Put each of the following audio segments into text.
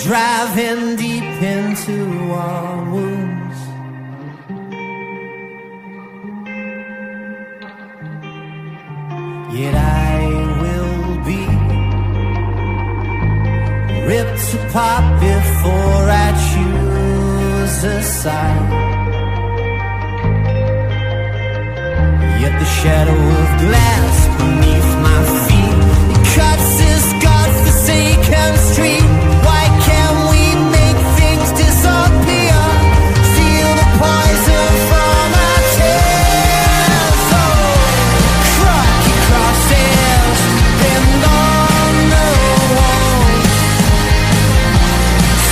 driving deep into our wounds. Yet I will be ripped apart before I choose a side. Yet the shadow of glass beneath my feet, it cuts this godforsaken street. Why can't we make things disappear? Steal the poison from our tears. Oh, crocky crosses pinned on the walls.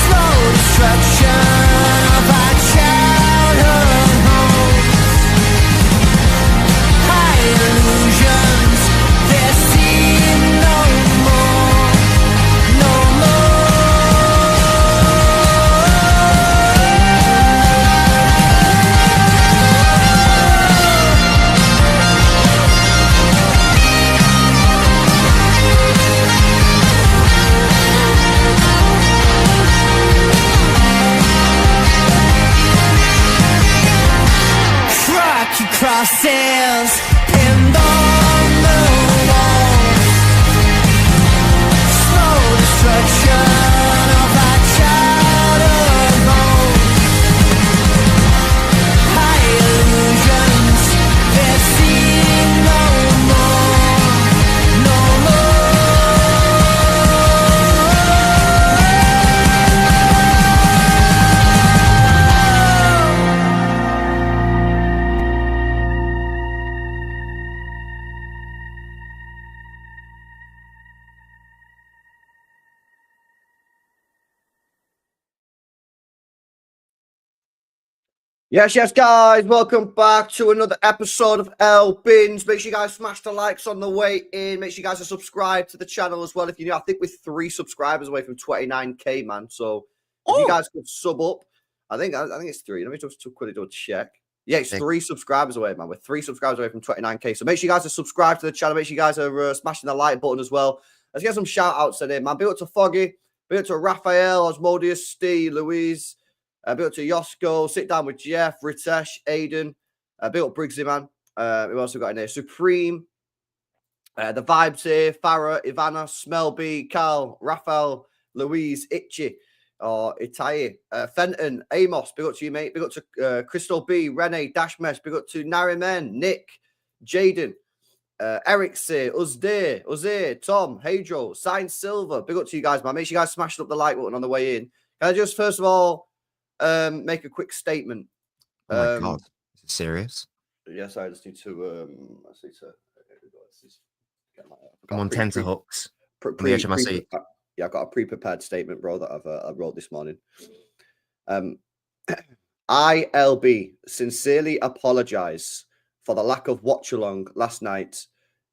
Slow destruction of our childhood homes. High illusions, they seem no more, no crocky crosses pinned on the walls. Slow destruction of our childhood homes. High illusions, they seem no more, no Yes, guys. Welcome back to another episode of L Bins. Make sure you guys smash the likes on the way in. Make sure you guys are subscribed to the channel as well. If you're new, I think we're 3 subscribers away from 29k, man. So if you guys could sub up, I think it's 3. Let me just quickly do a check. Yeah, it's 3 subscribers away, man. We're 3 subscribers away from 29k. So make sure you guys are subscribed to the channel. Make sure you guys are smashing the like button as well. Let's get some shout outs today, man. Big up to Foggy. Big up to Raphael, Osmodius, Steve, Louise. Big up to Yosko, Sit Down with Jeff, Ritesh, Aiden. Big up Briggsy, man. We've also got in there Supreme, The Vibes here, Farah, Ivana, Smelby, Karl, Raphael, Louise, Itchy, or Itai, Fenton, Amos. Big up to you, mate. Big up to Crystal B, Rene, Dashmesh. Big up to Nariman, Nick, Jaden, Eric C, Uzdir, Tom, Hadro, Science Silver. Big up to you guys, man. Make sure you guys smash up the like button on the way in. Can I just, first of all, make a quick statement? Oh my God, is it serious? Yes, I just need to. I'm on tenterhooks. On the edge of my seat. Yeah, I've got a pre-prepared statement, bro, that I wrote this morning. ILB sincerely apologize for the lack of watch along last night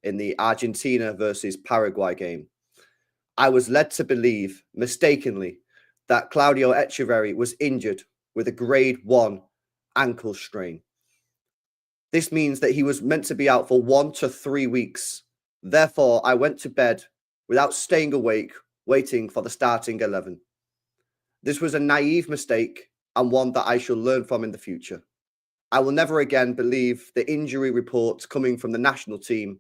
in the Argentina versus Paraguay game. I was led to believe, mistakenly, that Claudio Echeverri was injured with a grade 1 ankle strain. This means that he was meant to be out for 1 to 3 weeks. Therefore, I went to bed without staying awake, waiting for the starting 11. This was a naive mistake and one that I shall learn from in the future. I will never again believe the injury reports coming from the national team,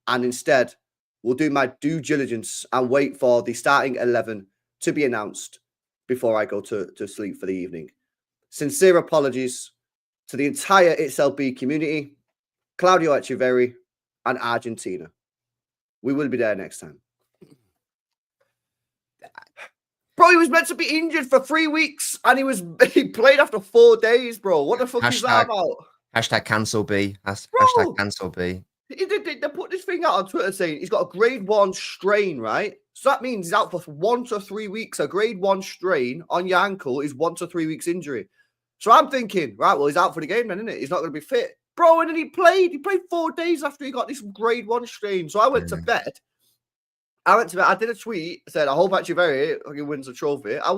and instead will do my due diligence and wait for the starting 11 to be announced before I go to sleep for the evening. Sincere apologies to the entire ITSLB community, Claudio Echeverri, and Argentina. We will be there next time. Bro, he was meant to be injured for 3 weeks, and he played after 4 days, bro. What the fuck is that about? Hashtag cancel B. Hashtag cancel B. They put this thing out on Twitter saying he's got a grade 1 strain, right? So that means he's out for 1 to 3 weeks. A grade 1 strain on your ankle is 1 to 3 weeks injury. So I'm thinking, right, well, he's out for the game then, isn't it? He's not going to be fit. Bro, and then he played 4 days after he got this grade 1 strain. So I went to bed. I did a tweet, said, I hope Echeverri wins the trophy. I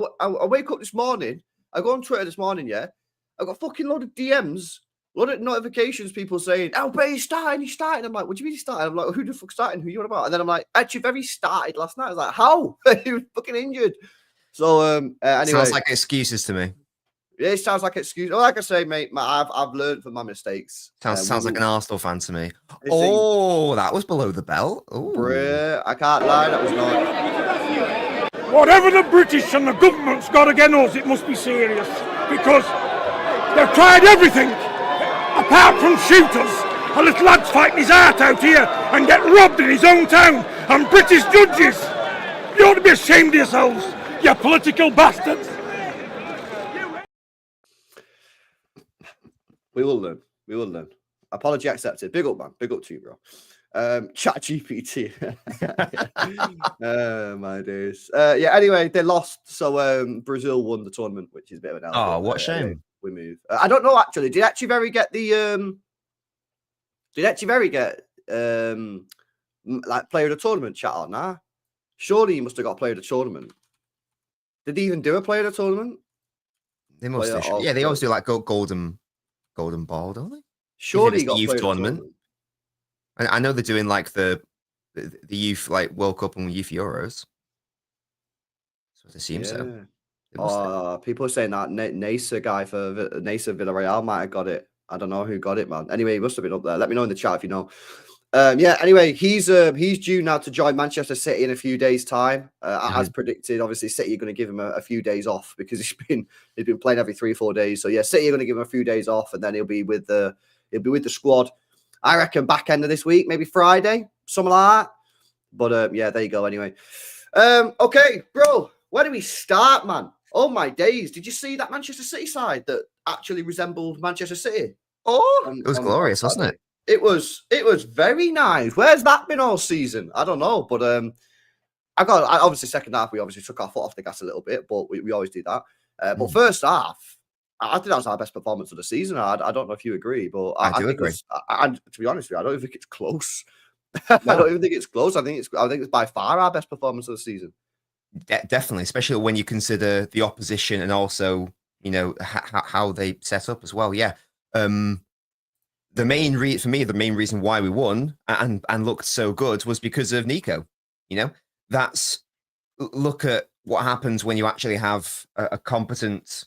wake up this morning. I go on Twitter this morning, yeah. I got a fucking load of DMs. A lot of notifications, people saying, oh, but he's starting. I'm like, what do you mean he's starting? I'm like, who the fuck's starting? Who you on about? And then I'm like, Echeverri started last night. I was like, how? He was fucking injured. So anyway, sounds like excuses to me. Yeah, it sounds like excuse. Well, like I say, mate, I've learned from my mistakes. Sounds like an Arsenal fan to me. Oh, that was below the belt. Bruh, I can't lie, that was not. Whatever the British and the government's got against us, it must be serious. Because they've tried everything, apart from shooters. A little lad's fighting his heart out here and get robbed in his own town. And British judges, you ought to be ashamed of yourselves, you political bastards. We will learn. We will learn. Apology accepted. Big up, man. Big up to you, bro. Chat GPT. My days. Yeah, anyway, they lost. So Brazil won the tournament, which is a bit of an L. Oh, what shame. We move. I don't know, actually. Did Echeverry get the... Did Echeverry get like player of the tournament chat on? Nah. Surely he must have got player of the tournament. Did he even do a player of the tournament? They must have. Yeah, they always do like golden ball, don't they? Surely he got the youth tournament. I know they're doing like the youth like World Cup and youth Euros. So it seems so. People are saying that Nasa guy for Nasa Villarreal might have got it. I don't know who got it, man. Anyway, he must have been up there. Let me know in the chat if you know. Yeah, anyway, he's due now to join Manchester City in a few days' time. As predicted, obviously, City are going to give him a few days off because he's been playing every 3 or 4 days. So yeah, City are going to give him a few days off, and then he'll be with the squad. I reckon back end of this week, maybe Friday, something like that. But yeah, there you go. Anyway, okay, bro, where do we start, man? Oh my days! Did you see that Manchester City side that actually resembled Manchester City? Oh, it was glorious, wasn't it? It was very nice. Where's that been all season? I don't know, but obviously second half we obviously took our foot off the gas a little bit, but we always do that. But first half, I think that was our best performance of the season. I don't know if you agree, but I do agree. To be honest with you, I don't even think it's close. I don't even think it's close. I think it's by far our best performance of the season. Definitely, especially when you consider the opposition and also how they set up as well. Yeah. The main reason why we won and looked so good was because of Nico. Look at what happens when you actually have a competent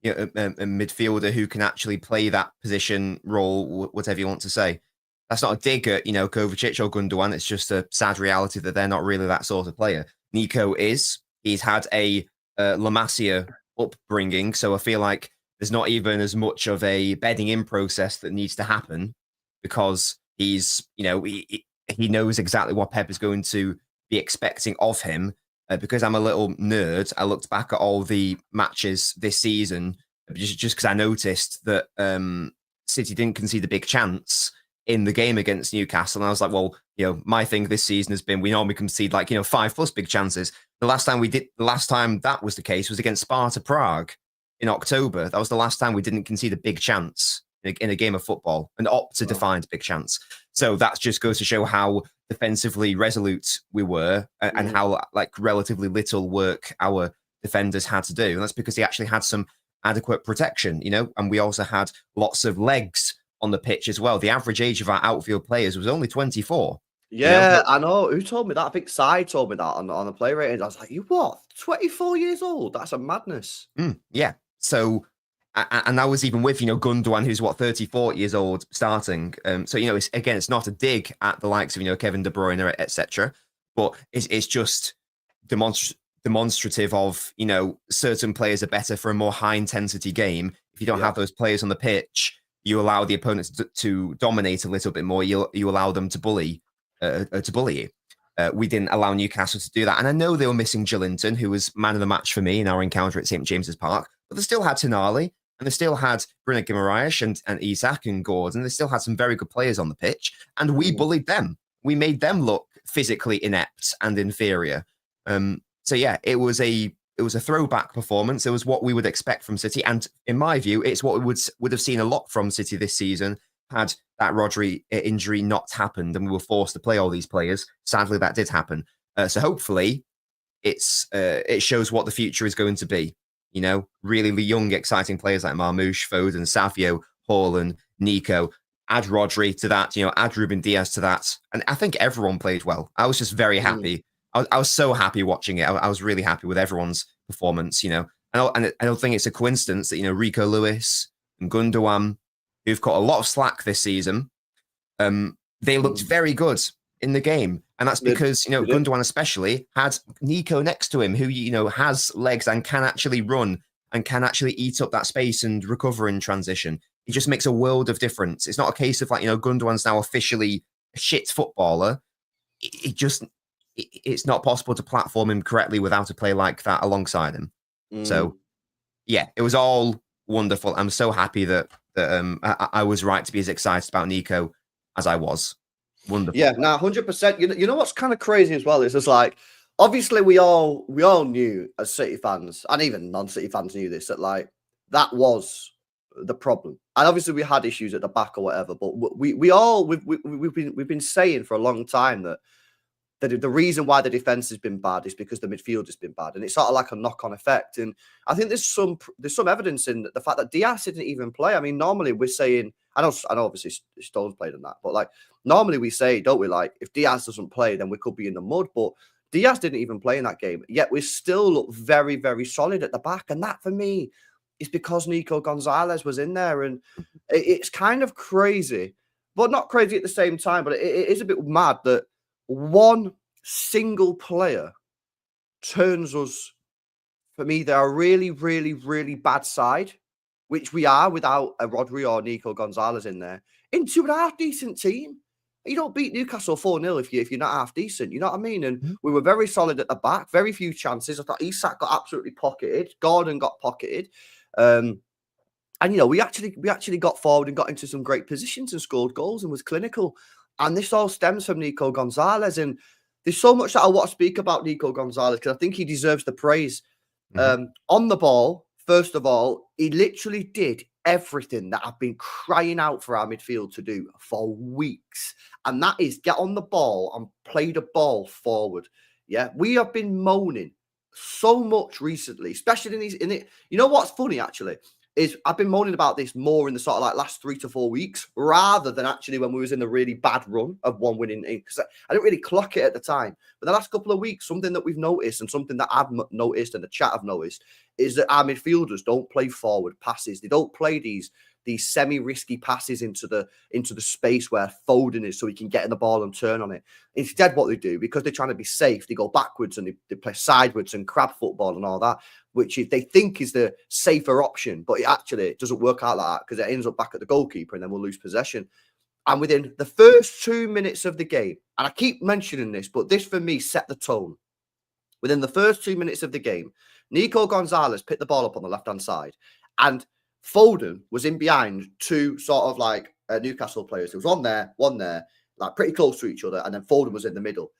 a midfielder who can actually play that position role, whatever you want to say. That's not a dig at Kovacic or Gundogan. It's just a sad reality that they're not really that sort of player. Nico is. He's had a La Masia upbringing, so I feel like there's not even as much of a bedding in process that needs to happen because he's, he knows exactly what Pep is going to be expecting of him. Because I'm a little nerd, I looked back at all the matches this season just because I noticed that City didn't concede a big chance in the game against Newcastle. And I was like, well, my thing this season has been we normally concede like 5+ big chances. The last time that was the case was against Sparta Prague in October. That was the last time we didn't concede a big chance in a game of football, an defined big chance. So that just goes to show how defensively resolute we were and how relatively little work our defenders had to do. And that's because they actually had some adequate protection, and we also had lots of legs on the pitch as well. The average age of our outfield players was only 24. Yeah, I know. Who told me that? I think Sai told me that on the play rating. I was like, you what? 24 years old? That's a madness. Yeah. So, and I was even with, Gundogan, who's 34 years old starting. So, it's not a dig at the likes of, Kevin De Bruyne, etc. But it's just demonstrative of, certain players are better for a more high intensity game. If you don't have those players on the pitch, you allow the opponents to dominate a little bit more. You allow them to bully you. We didn't allow Newcastle to do that. And I know they were missing Joelinton, who was man of the match for me in our encounter at St. James's Park. But they still had Tonali, and they still had Bruno Guimaraes and Isak and Gordon. They still had some very good players on the pitch. And we bullied them. We made them look physically inept and inferior. So yeah, it was a throwback performance. It was what we would expect from City. And in my view, it's what we would have seen a lot from City this season had that Rodri injury not happened and we were forced to play all these players. Sadly, that did happen. So hopefully it shows what the future is going to be. Really young, exciting players like Marmoush, Foden, Savio, Haaland, Nico. Add Rodri to that, add Ruben Diaz to that. And I think everyone played well. I was just very happy. I was so happy watching it. I was really happy with everyone's performance, and I don't think it's a coincidence that, Rico Lewis and Gundogan, who've caught a lot of slack this season, they looked very good in the game. And that's because, Gundogan especially had Nico next to him, who, has legs and can actually run and can actually eat up that space and recover in transition. It just makes a world of difference. It's not a case of Gundogan's now officially a shit footballer. It's not possible to platform him correctly without a play like that alongside him. So, yeah, it was all wonderful. I'm so happy that I was right to be as excited about Nico as I was. Wonderful. Yeah, 100%. You know what's kind of crazy as well is just like, obviously we all knew as City fans, and even non-City fans knew this, that that was the problem. And obviously we had issues at the back or whatever, but we've been saying for a long time that the reason why the defense has been bad is because the midfield has been bad, and it's sort of like a knock-on effect. And I think there's some evidence in the fact that Diaz didn't even play. I mean, normally we're saying, I know obviously Stones played in that, but normally we say, don't we, if Diaz doesn't play, then we could be in the mud. But Diaz didn't even play in that game, yet we still look very, very solid at the back. And that for me is because Nico Gonzalez was in there, and it's kind of crazy, but not crazy at the same time. But it is a bit mad that one single player turns us, for me, they're a really, really, really bad side, which we are without a Rodri or Nico Gonzalez in there, into a half-decent team. You don't beat Newcastle 4-0 if you're not half-decent, you know what I mean? And we were very solid at the back, very few chances. I thought Isak got absolutely pocketed. Gordon got pocketed. And, we actually got forward and got into some great positions and scored goals and was clinical. And this all stems from Nico Gonzalez. And there's so much that I want to speak about Nico Gonzalez because I think he deserves the praise. On the ball, first of all, he literally did everything that I've been crying out for our midfield to do for weeks. And that is get on the ball and play the ball forward. Yeah, we have been moaning so much recently, especially in it. You know what's funny, actually, is I've been moaning about this more in the sort of last 3 to 4 weeks rather than actually when we was in the really bad run of one winning, because I didn't really clock it at the time. But the last couple of weeks, something that we've noticed and something that I've noticed and the chat have noticed is that our midfielders don't play forward passes. They don't play these semi-risky passes into the space where Foden is so he can get in the ball and turn on it. Instead, what they do, because they're trying to be safe, they go backwards and they play sideways and crab football and all that, which they think is the safer option, but it doesn't work out like that because it ends up back at the goalkeeper and then we'll lose possession. And within the first 2 minutes of the game, and I keep mentioning this, but this for me set the tone. Within the first 2 minutes of the game, Nico Gonzalez picked the ball up on the left-hand side and Foden was in behind two sort of Newcastle players. There was one there, pretty close to each other, and then Foden was in the middle.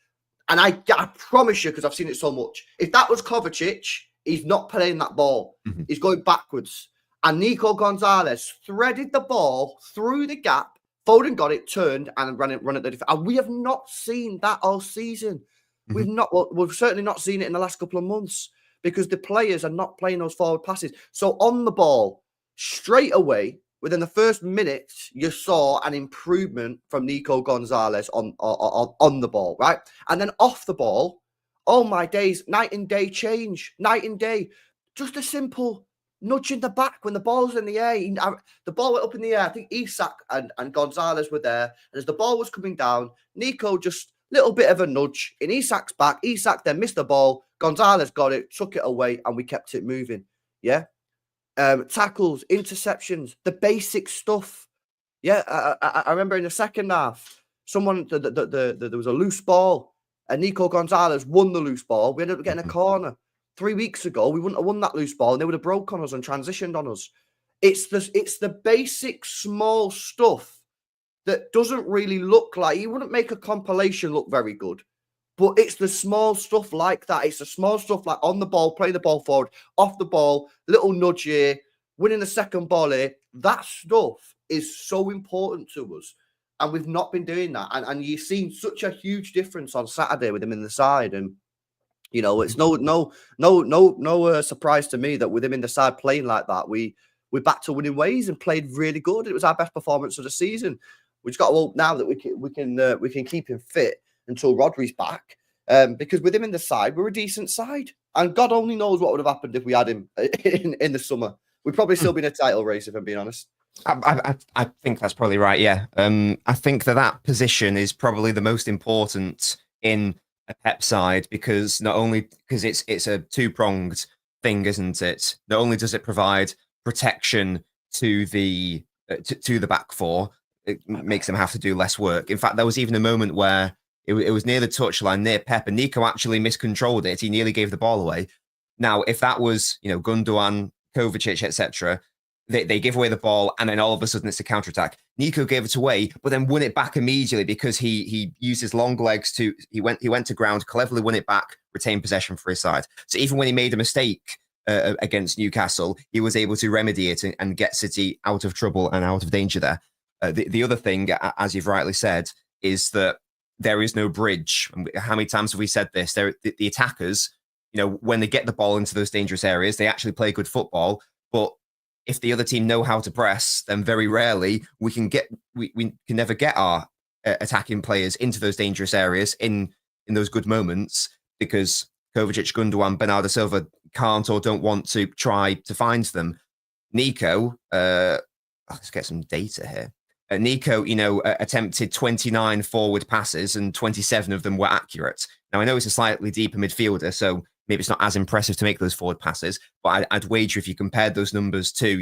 And I promise you, because I've seen it so much, if that was Kovacic, he's not playing that ball. Mm-hmm. He's going backwards. And Nico Gonzalez threaded the ball through the gap. Foden got it, turned, and run at the defense. And we have not seen that all season. Mm-hmm. We've certainly not seen it in the last couple of months because the players are not playing those forward passes. So on the ball, straight away, within the first minutes, you saw an improvement from Nico Gonzalez on the ball, right? And then off the ball, oh my days, night and day change, night and day. Just a simple nudge in the back when the ball's in the air. The ball went up in the air. I think Isak and Gonzalez were there. And as the ball was coming down, Nico just little bit of a nudge in Isak's back. Isak then missed the ball. Gonzalez got it, took it away, and we kept it moving. Yeah. Tackles, interceptions, the basic stuff. Yeah, I remember in the second half, there was a loose ball, and Nico Gonzalez won the loose ball. We ended up getting a corner. 3 weeks ago, we wouldn't have won that loose ball, and they would have broke on us and transitioned on us. It's the basic small stuff that doesn't really look like, you wouldn't make a compilation look very good. But it's the small stuff like that. It's the small stuff like on the ball, play the ball forward, off the ball, little nudge here, winning the second ball here. That stuff is so important to us. And we've not been doing that. And you've seen such a huge difference on Saturday with him in the side. And, it's no surprise to me that with him in the side playing like that, we're back to winning ways and played really good. It was our best performance of the season. We've got to hope now that we can keep him fit until Rodri's back, because with him in the side, we're a decent side. And God only knows what would have happened if we had him in the summer. We'd probably still be in a title race, if I'm being honest. I think that's probably right. Yeah. I think that position is probably the most important in a Pep side because not only because it's a two-pronged thing, isn't it? Not only does it provide protection to the back four, it makes them have to do less work. In fact, there was even a moment where it was near the touchline, near Pep, and Nico actually miscontrolled it. He nearly gave the ball away. Now, if that was Gundogan, Kovacic, etc., they give away the ball, and then all of a sudden it's a counter-attack. Nico gave it away, but then won it back immediately because he used his long legs he went to ground, cleverly won it back, retained possession for his side. So even when he made a mistake against Newcastle, he was able to remedy it and get City out of trouble and out of danger there. The other thing, as you've rightly said, is that there is no bridge. How many times have we said this? The attackers, when they get the ball into those dangerous areas, they actually play good football. But if the other team know how to press, then very rarely we can never get our attacking players into those dangerous areas in those good moments because Kovacic, Gundogan, Bernardo Silva can't or don't want to try to find them. Nico, let's get some data here. Nico, attempted 29 forward passes and 27 of them were accurate. Now, I know it's a slightly deeper midfielder, so maybe it's not as impressive to make those forward passes, but I'd wager if you compared those numbers to,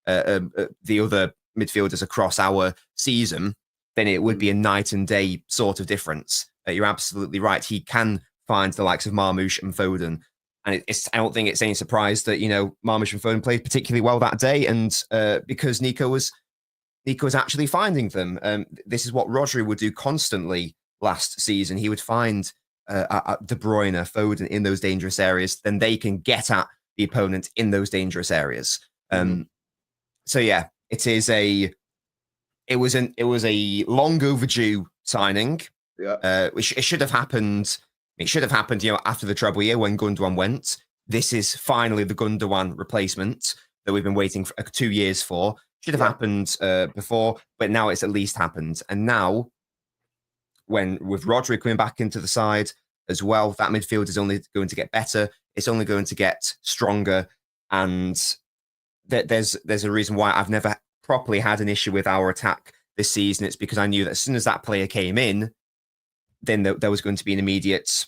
the other midfielders across our season, then it would be a night and day sort of difference. You're absolutely right. He can find the likes of Marmoush and Foden. And I don't think it's any surprise that, Marmoush and Foden played particularly well that day. And because Nico was actually finding them. This is what Rodri would do constantly last season. He would find De Bruyne, Foden in those dangerous areas. Then they can get at the opponent in those dangerous areas. So yeah, it was a long overdue signing. Yeah. It should have happened. It should have happened, after the treble year when Gundogan went. This is finally the Gundogan replacement that we've been waiting for 2 years for. Should have happened before, but now it's at least happened. And now, with Rodri coming back into the side as well, that midfield is only going to get better. It's only going to get stronger. And there's a reason why I've never properly had an issue with our attack this season. It's because I knew that as soon as that player came in, then there was going to be an immediate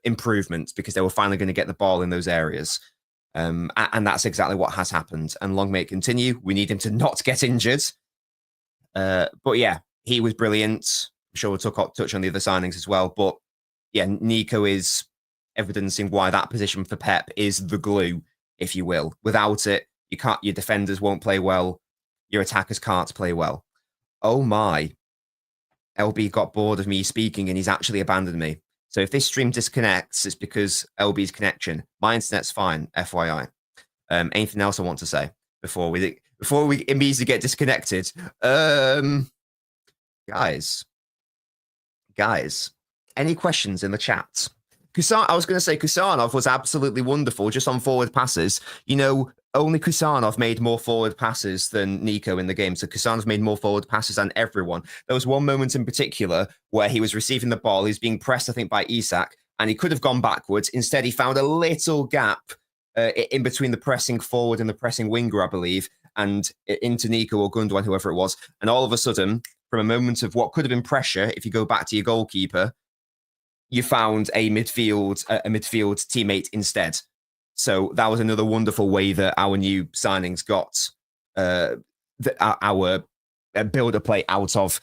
improvement because they were finally going to get the ball in those areas. And that's exactly what has happened. And long may it continue. We need him to not get injured. But yeah, he was brilliant. I'm sure we'll touch on the other signings as well. But yeah, Nico is evidencing why that position for Pep is the glue, if you will. Without it, your defenders won't play well. Your attackers can't play well. Oh my. LB got bored of me speaking and he's actually abandoned me. So if this stream disconnects, it's because LB's connection. My internet's fine, FYI. Anything else I want to say before we immediately get disconnected? Guys, any questions in the chat? I was going to say Kusanov was absolutely wonderful just on forward passes. Only Kusanov made more forward passes than Nico in the game. So Kusanov made more forward passes than everyone. There was one moment in particular where he was receiving the ball. He's being pressed, I think, by Isak, and he could have gone backwards. Instead, he found a little gap in between the pressing forward and the pressing winger, I believe, and into Nico or Gundogan, whoever it was. And all of a sudden, from a moment of what could have been pressure, if you go back to your goalkeeper, you found a midfield teammate instead. So that was another wonderful way that our new signings got our builder play out of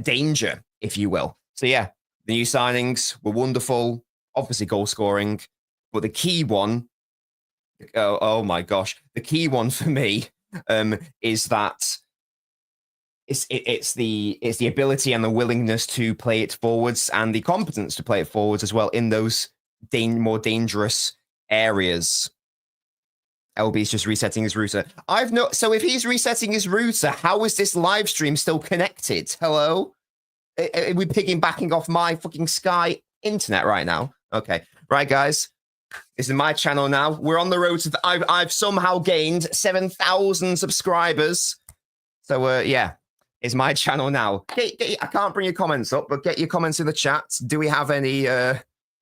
danger, if you will. So yeah, the new signings were wonderful, obviously goal scoring, but the key one, oh my gosh, the key one for me is that it's the ability and the willingness to play it forwards and the competence to play it forwards as well in those more dangerous areas. LB's just resetting his router. So if he's resetting his router, how is this live stream still connected? Hello? Are we piggybacking off my fucking Sky internet right now? Okay. Right, guys. This is my channel now. We're on the road to I've somehow gained 7,000 subscribers. So yeah, it's my channel now. I can't bring your comments up, but get your comments in the chat. Do we have any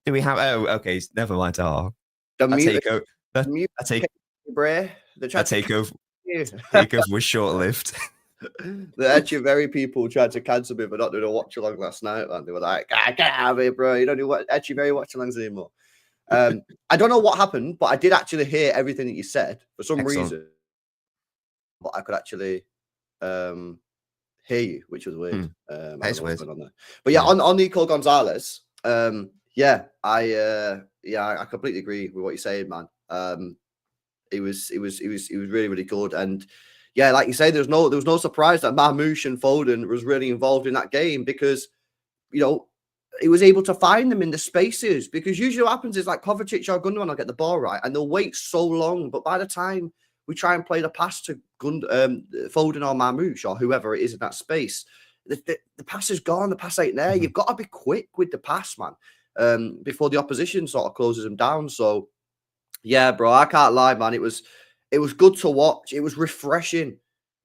Do we have? Oh, okay. Never mind. Oh, The that mute, takeover. That, mute, that take Bray. The that takeover. you. Takeover was short lived. The Echeverry people tried to cancel me for not doing a watch along last night, man. They were like, "Get out of here, bro. You don't do Echeverry watch alongs anymore." I don't know what happened, but I did actually hear everything that you said for some Excellent. reason. But I could actually hear you, which was weird. I don't That is know what's weird. going on there. But yeah, Yeah. on Nico Gonzalez, I completely agree with what you're saying, man. It was really, really good. And yeah, like you say, there was no surprise that Marmoush and Foden was really involved in that game because, you know, he was able to find them in the spaces, because usually what happens is like Kovacic or Gundogan will get the ball right and they'll wait so long, but by the time we try and play the pass to Foden or Marmoush or whoever it is in that space, the pass is gone, the pass ain't there. You've got to be quick with the pass, man, before the opposition sort of closes them down. So yeah, bro, I can't lie, man. It was good to watch. It was refreshing.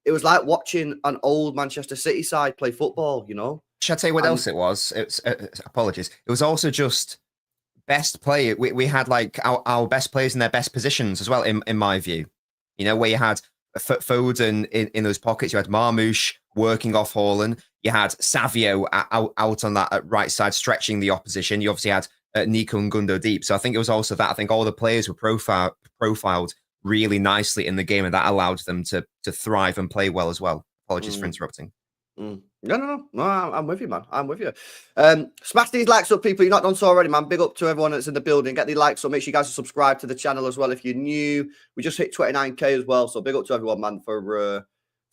It was like watching an old Manchester City side play football, you know? Shall I tell you what else it was? It's apologies. It was also just best play. We had like our best players in their best positions as well, in my view. You know, where you had Foden in those pockets, you had Marmoush working off Haaland, you had Savio out on that right side stretching the opposition. You obviously had Nico and Gundo deep. So I think it was also that. I think all the players were profiled really nicely in the game, and that allowed them to thrive and play well as well. Apologies for interrupting. No, I'm with you, man. I'm with you. Smash these likes up, people. You're not done so already, man. Big up to everyone that's in the building. Get the likes up. Make sure you guys are subscribed to the channel as well if you're new. We just hit 29k as well, so big up to everyone, man, for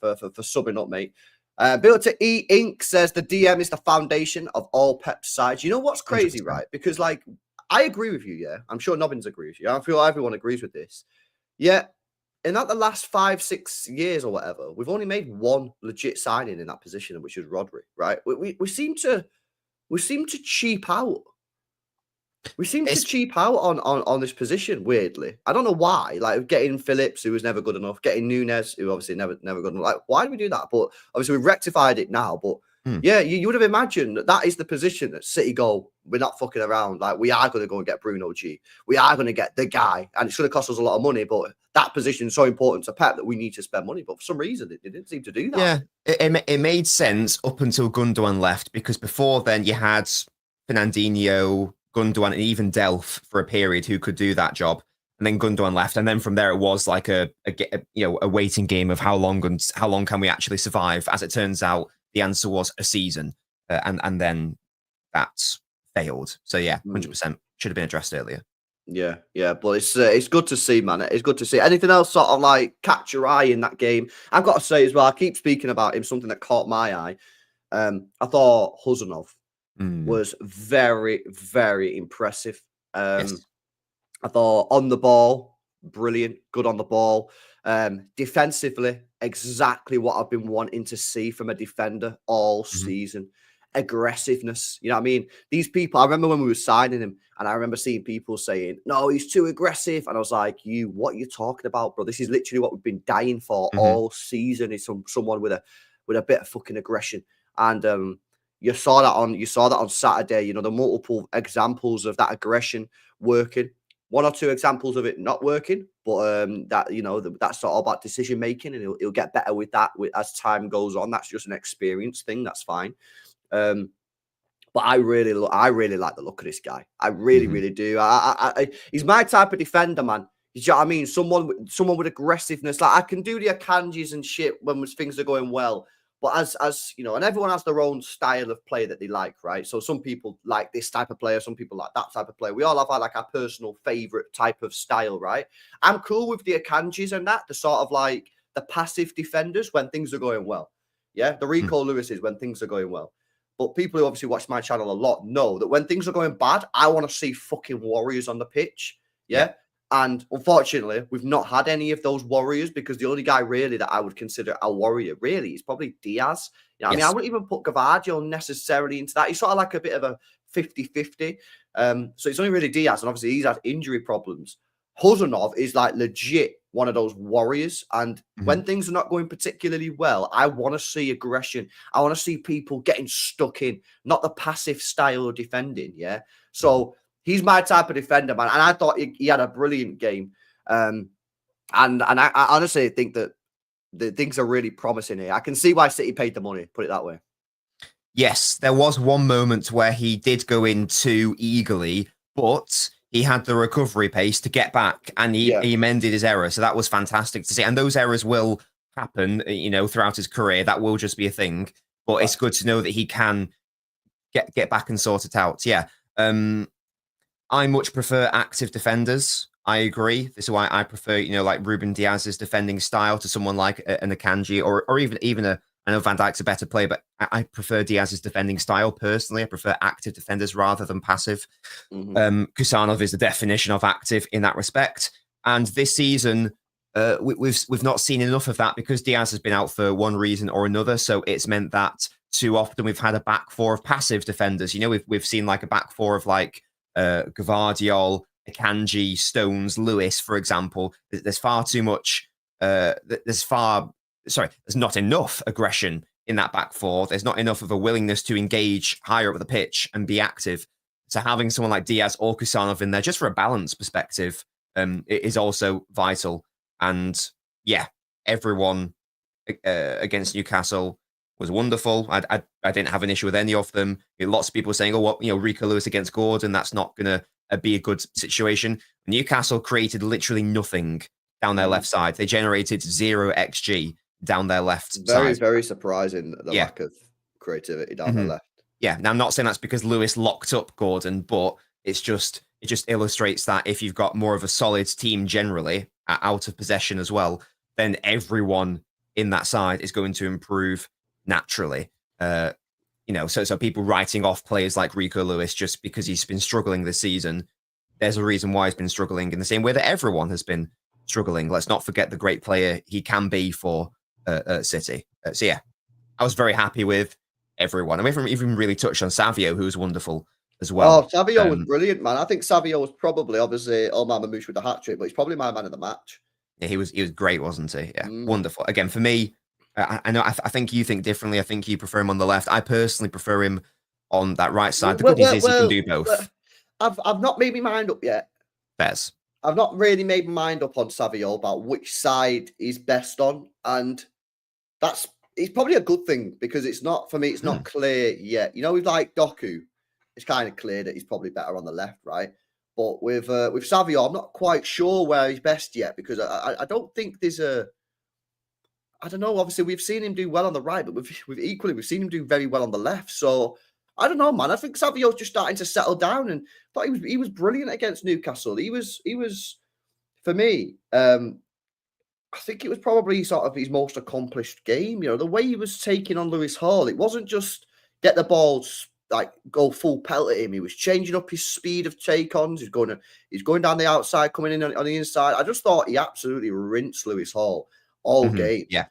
subbing up, mate. Big up to E Inc. says the DM is the foundation of all Pep sides. You know what's crazy, 100%. right? Because like I agree with you, yeah. I'm sure Nobbins agrees with you. I feel everyone agrees with this. Yeah. In the last 5-6 years or whatever, we've only made one legit signing in that position, which is Rodri, right? We seem to cheap out. We seem to cheap out on this position, weirdly. I don't know why. Like getting Phillips, who was never good enough, getting Nunes, who obviously never good enough. Like, why do we do that? But obviously we've rectified it now. But yeah, you would have imagined that is the position that City go, we're not fucking around. Like, we are going to go and get Bruno G. We are going to get the guy. And it's going to cost us a lot of money. But that position is so important to Pep that we need to spend money. But for some reason, it didn't seem to do that. Yeah, it made sense up until Gundogan left, because before then you had Fernandinho, Gundogan, and even Delph for a period who could do that job. And then Gundogan left, and then from there it was like a waiting game of how long can we actually survive. As it turns out, the answer was a season, and then that failed. So yeah, 100% should have been addressed earlier. Yeah, but it's good to see, man. It's good to see. Anything else sort of like catch your eye in that game? I've got to say as well, I keep speaking about him, something that caught my eye. I thought Huzanov was very, very impressive. Yes. I thought on the ball, brilliant, good on the ball. Defensively, exactly what I've been wanting to see from a defender all season. Aggressiveness, you know what I mean? These people, I remember when we were signing him, and I remember seeing people saying, no, he's too aggressive. And I was like, what are you talking about, bro? This is literally what we've been dying for all season, is someone with a bit of fucking aggression. And you saw that on Saturday, you know, the multiple examples of that aggression working. One or two examples of it not working, but that, you know, that's all about decision making, and he'll get better with that as time goes on. That's just an experience thing. That's fine. But I really like the look of this guy. I really, really do. He's my type of defender, man. You know what I mean? Someone with aggressiveness. Like, I can do the Akanjis and shit when things are going well. But as you know, and everyone has their own style of play that they like, right? So some people like this type of player, some people like that type of player. We all have like our personal favorite type of style, right? I'm cool with the Akanjis and that, the sort of like the passive defenders when things are going well. Yeah, the Rico Lewises when things are going well. But people who obviously watch my channel a lot know that when things are going bad, I want to see fucking warriors on the pitch. Yeah. And unfortunately, we've not had any of those warriors, because the only guy really that I would consider a warrior really is probably Diaz. You know, I mean, I wouldn't even put Gvardiol necessarily into that. He's sort of like a bit of a 50-50. So it's only really Diaz, and obviously he's had injury problems. Huzanov is like legit one of those warriors. And when things are not going particularly well, I want to see aggression. I want to see people getting stuck in, not the passive style of defending. Yeah. So he's my type of defender, man. And I thought he had a brilliant game. And I honestly think that the things are really promising here. I can see why City paid the money, put it that way. Yes, there was one moment where he did go in too eagerly, but he had the recovery pace to get back, and he mended his error. So that was fantastic to see. And those errors will happen, throughout his career. That will just be a thing. But it's good to know that he can get back and sort it out. Yeah. I much prefer active defenders. I agree. This is why I prefer, like Ruben Diaz's defending style to someone like an Akanji or even I know Van Dijk's a better player, but I prefer Diaz's defending style personally. I prefer active defenders rather than passive. Kusanov is the definition of active in that respect. And this season, we've not seen enough of that because Diaz has been out for one reason or another. So it's meant that too often we've had a back four of passive defenders. We've seen like a back four of like Gvardiol, Akanji, Stones, Lewis, for example. There's far too much. There's not enough aggression in that back four. There's not enough of a willingness to engage higher up the pitch and be active. So having someone like Diaz or Kusanov in there, just for a balance perspective, is also vital. And yeah, everyone against Newcastle was wonderful. I didn't have an issue with any of them. Lots of people saying, Rico Lewis against Gordon, that's not going to be a good situation. Newcastle created literally nothing down their left side. They generated 0 XG down their left side. Very, very surprising, the lack of creativity down their left. Yeah, now I'm not saying that's because Lewis locked up Gordon, but it just illustrates that if you've got more of a solid team generally, out of possession as well, then everyone in that side is going to improve naturally. So people writing off players like Rico Lewis just because he's been struggling this season, there's a reason why he's been struggling in the same way that everyone has been struggling. Let's not forget the great player he can be for City. So yeah, I was very happy with everyone. And we haven't even really touched on Savio, who was wonderful as well. Oh, Savio was brilliant, man. I think Savio was probably, obviously, Omar Mamouche with the hat-trick, but he's probably my man of the match. Yeah, he was great, wasn't he? Yeah, wonderful. Again, for me, I know. I think you think differently. I think you prefer him on the left. I personally prefer him on that right side. The good news is he can do both. I've not made my mind up yet. Bez. I've not really made my mind up on Savio about which side he's best on, and it's probably a good thing because it's not, for me, it's not clear yet. With like Doku, it's kind of clear that he's probably better on the left, right? But with Savio, I'm not quite sure where he's best yet because I don't think there's I don't know. Obviously, we've seen him do well on the right, but we've seen him do very well on the left. So I don't know, man. I think Savio's just starting to settle down, and I thought he was brilliant against Newcastle. He was for me. I think it was probably sort of his most accomplished game. The way he was taking on Lewis Hall, it wasn't just get the balls, like go full pelt at him. He was changing up his speed of take-ons. He's going down the outside, coming in on the inside. I just thought he absolutely rinsed Lewis Hall all game. Yeah.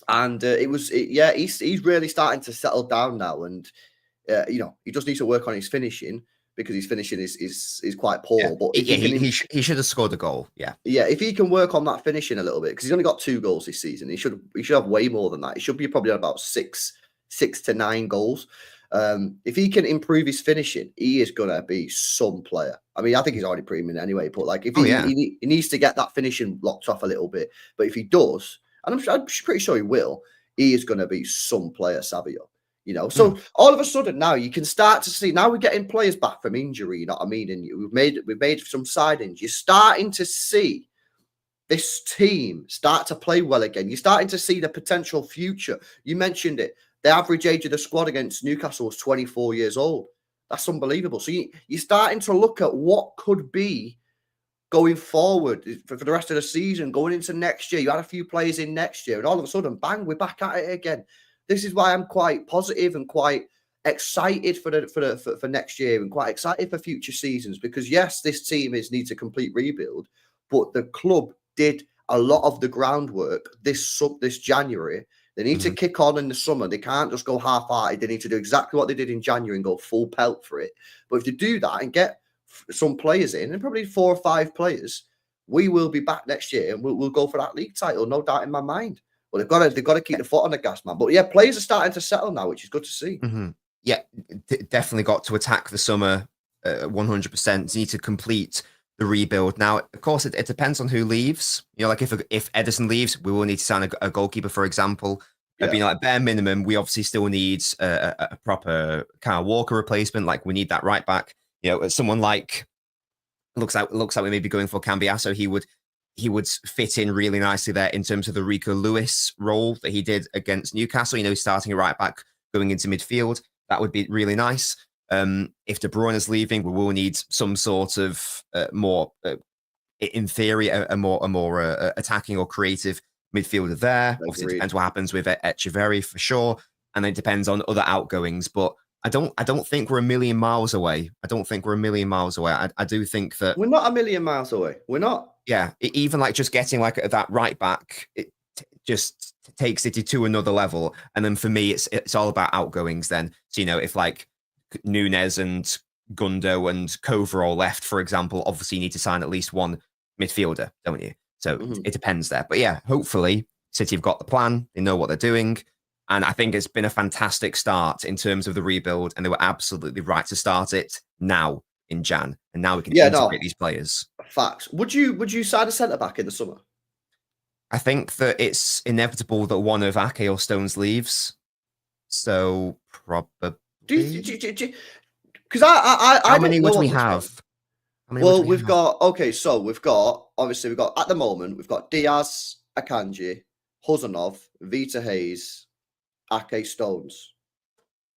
He's really starting to settle down now, and he just needs to work on his finishing because his finishing is quite poor. Yeah. But he should have scored a goal. Yeah, if he can work on that finishing a little bit, because he's only got 2 goals this season, he should have way more than that. He should be probably on about 6 to 9 goals. If he can improve his finishing, he is gonna be some player. I mean, I think he's already premium anyway, but like if he needs to get that finishing locked off a little bit. But if he does, and I'm pretty sure he will, he is gonna be some player, Savio. So all of a sudden now you can start to see. Now we're getting players back from injury. You know what I mean? And we've made some sidings. You're starting to see this team start to play well again. You're starting to see the potential future. You mentioned it. The average age of the squad against Newcastle was 24 years old. That's unbelievable. So you're starting to look at what could be going forward for the rest of the season, going into next year. You had a few players in next year, and all of a sudden, bang, we're back at it again. This is why I'm quite positive and quite excited for next year and quite excited for future seasons, because yes, this team needs a complete rebuild, but the club did a lot of the groundwork this January. They need to kick on in the summer. They can't just go half-hearted. They need to do exactly what they did in January and go full pelt for it. But if they do that and get some players in, and probably 4 or 5 players, we will be back next year and we'll go for that league title, no doubt in my mind. Well, they've got to keep the foot on the gas, man. But yeah, players are starting to settle now, which is good to see. Yeah, definitely got to attack the summer 100%. Need to complete the rebuild. Now, of course, it depends on who leaves. You know, like if Ederson leaves, we will need to sign a goalkeeper, for example. It'd be like bare minimum. We obviously still need a proper Kyle Walker replacement. Like we need that right back. You know, someone like looks like we may be going for Cambiasso. He would fit in really nicely there in terms of the Rico Lewis role that he did against Newcastle. You know, starting a right back, going into midfield. That would be really nice. If De Bruyne is leaving, we will need some sort of more, in theory, a more attacking or creative midfielder there. Obviously, it depends what happens with Echeverri for sure, and it depends on other outgoings. But I don't think we're a million miles away. I do think that we're not a million miles away. We're not. Yeah, even like just getting like that right back, it just takes City to another level. And then for me, it's all about outgoings then. So, you know, if like Nunez and Gundo and Kovar all left, for example, obviously you need to sign at least one midfielder, don't you? So it depends there. But yeah, hopefully City have got the plan. They know what they're doing. And I think it's been a fantastic start in terms of the rebuild. And they were absolutely right to start it now in Jan. And now we can integrate these players. Facts. Would you sign a centre-back in the summer? I think that it's inevitable that one of Ake or Stones leaves. So probably. Because how many would we have? Well, we've got obviously at the moment we've got Diaz, Akanji, Huzanov, Vita Hayes, Ake, Stones.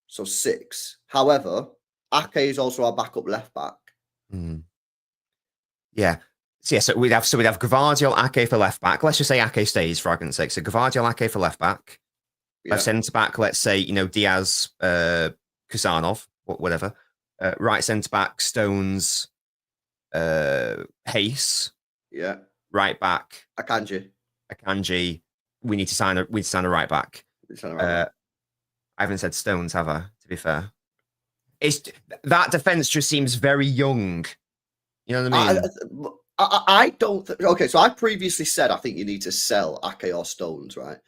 So 6. However, Ake is also our backup left back. Yeah. So we'd have Gvardiol, Ake for left back. Let's just say Ake stays for argument's sake. So Gvardiol, Ake for left back. Left centre back, let's say, you know, Diaz, Kusanov, whatever. Right centre back, Stones, Hayes. Yeah. Right back, Akanji. We need to sign a right back. I haven't said Stones, have I? To be fair, it's that defense just seems very young. You know what I mean? I don't. Okay, so I previously said I think you need to sell Ake or Stones, right?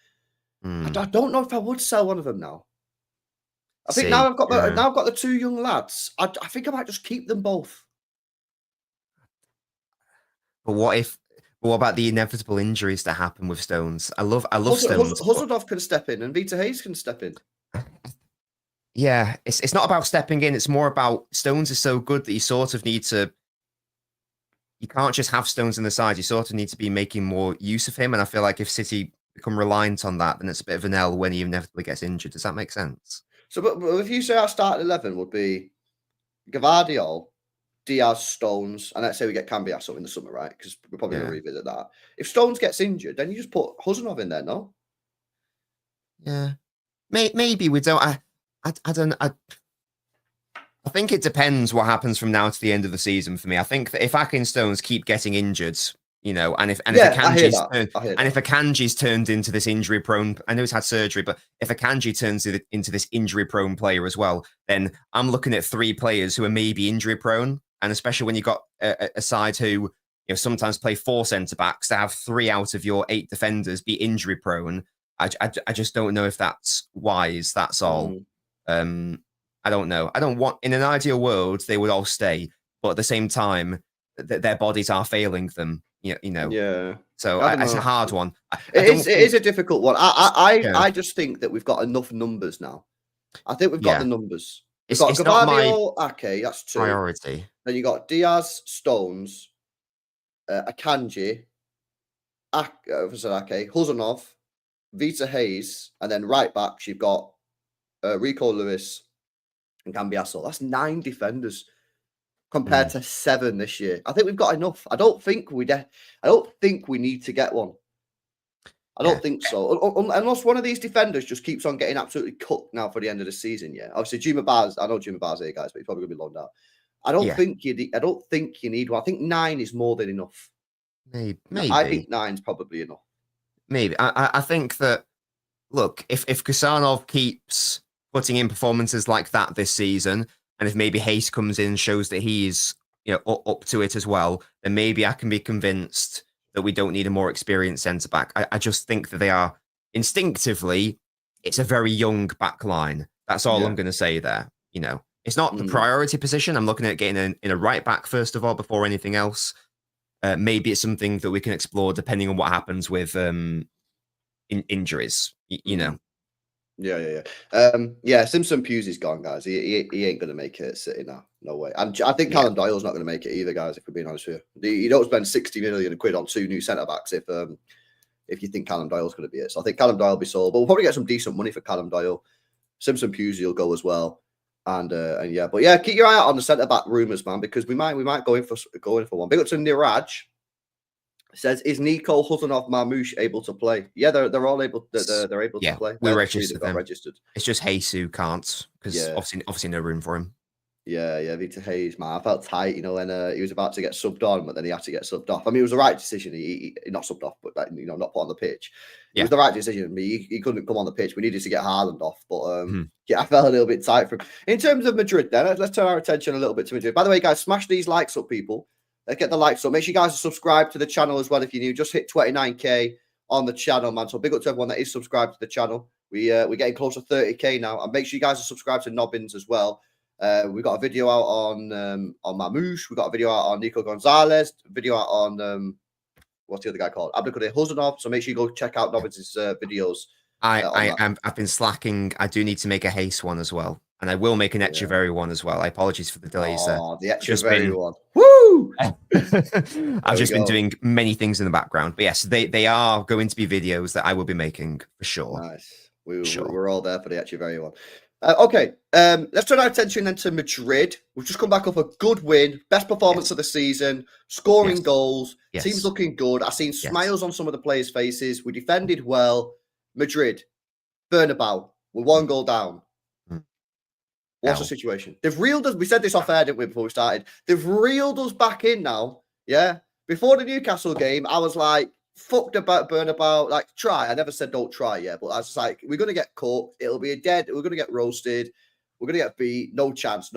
I don't know if I would sell one of them now. I think now I've got the 2 young lads. I think I might just keep them both. But what about the inevitable injuries that happen with Stones? I love Stones. Huzanov can step in and Vita Hayes can step in. Yeah, it's not about stepping in. It's more about Stones is so good that you sort of need to. You can't just have Stones on the side. You sort of need to be making more use of him. And I feel like if City become reliant on that, then it's a bit of an L when he inevitably gets injured. Does that make sense? So, but if you say our starting 11 would be Gvardiol, Diaz, Stones, and let's say we get Cambiasso in the summer, right? Because we're probably going to revisit that. If Stones gets injured, then you just put Huzanov in there, no? Yeah, maybe we don't. I don't. I think it depends what happens from now to the end of the season for me. I think that if Ake and Stones keep getting injured, you know, and if Akanji's turned into this injury prone, I know he's had surgery, but if Akanji turns into this injury prone player as well, then I'm looking at 3 players who are maybe injury prone, and especially when you've got a side who, you know, sometimes play 4 centre backs, to have 3 out of your 8 defenders be injury prone. I just don't know if that's wise. That's all. I don't know. I don't want, in an ideal world, they would all stay, but at the same time, their bodies are failing them. You know. Yeah. So it's a hard one. It is a difficult one. I just think that we've got enough numbers now. I think we've got the numbers. We've got Gvardiol, Ake, that's 2. Priority. Then you got Diaz, Stones, Akanji, Ake, Huzanov, Vita Hayes, and then right backs you've got Rico Lewis and Cambiasso. That's 9 defenders compared to 7 this year. I think we've got enough. I don't think we need to get one. I don't think so. Unless one of these defenders just keeps on getting absolutely cooked now for the end of the season. Yeah, obviously Juma Bar's. I know Juma Bar's here, guys, but he's probably gonna be loaned out. I don't think you need one. I think 9 is more than enough. Maybe. I think 9's probably enough. Maybe. I think that. Look, if Kusanov keeps putting in performances like that this season, and if maybe Hayes comes in and shows that he's, you know, up to it as well, then maybe I can be convinced that we don't need a more experienced centre back. I just think that they are instinctively, it's a very young back line. That's all I'm going to say there. You know, It's not the priority position. I'm looking at getting in a right back first of all before anything else. Maybe it's something that we can explore depending on what happens with injuries. You know. Yeah. Simpson Pusey's gone, guys. He ain't going to make it at City now. No way. And I think Callum Doyle's not going to make it either, guys. If we're being honest with you, you don't spend 60 million quid on 2 new centre backs if you think Callum Doyle's going to be it. So I think Callum Doyle will be sold, but we'll probably get some decent money for Callum Doyle. Simpson Pusey will go as well. And keep your eye out on the centre back rumours, man, because we might go in for one. Big up to Niraj. Says, is Nico Huzanov Marmoush able to play? Yeah, they're all able. They're able to play. We're registered. It's just Hayes who can't because obviously no room for him. Yeah, Victor Hayes, man. I felt tight, when he was about to get subbed on, but then he had to get subbed off. I mean, it was the right decision. He not subbed off, but not put on the pitch. It was the right decision. He couldn't come on the pitch. We needed to get Haaland off, but I felt a little bit tight for him. In terms of Madrid, then let's turn our attention a little bit to Madrid. By the way, guys, smash these likes up, people. Let's get the likes up. Make sure you guys are subscribed to the channel as well if you're new. Just hit 29k on the channel, man. So big up to everyone that is subscribed to the channel. We're getting close to 30k now, and make sure you guys are subscribed to Nobbins as well. We got a video out on Marmoush. We got a video out on Nico Gonzalez. Video out on what's the other guy called? Abdelkader Huzanov. So make sure you go check out Nobbins' videos. I've been slacking. I do need to make a Hayes one as well, and I will make an Echeverry one as well. I apologize for the delays there. The Echeverry one. Woo! I've just been doing many things in the background, but yes, they are going to be videos that I will be making for sure. Nice. We're all there for the Echeverry one. Okay, let's turn our attention then to Madrid. We've just come back off a good win, best performance of the season, scoring goals, team's looking good. I've seen smiles on some of the players' faces. We defended well. Madrid, Bernabeu, we're 1 goal down. What's the situation? They've reeled us. We said this off air, didn't we, before we started? They've reeled us back in now. Yeah. Before the Newcastle game, I was like, fucked about Bernabeu. Like, try. I never said don't try, but I was like, we're going to get cooked. It'll be we're going to get roasted. We're going to get beat. No chance.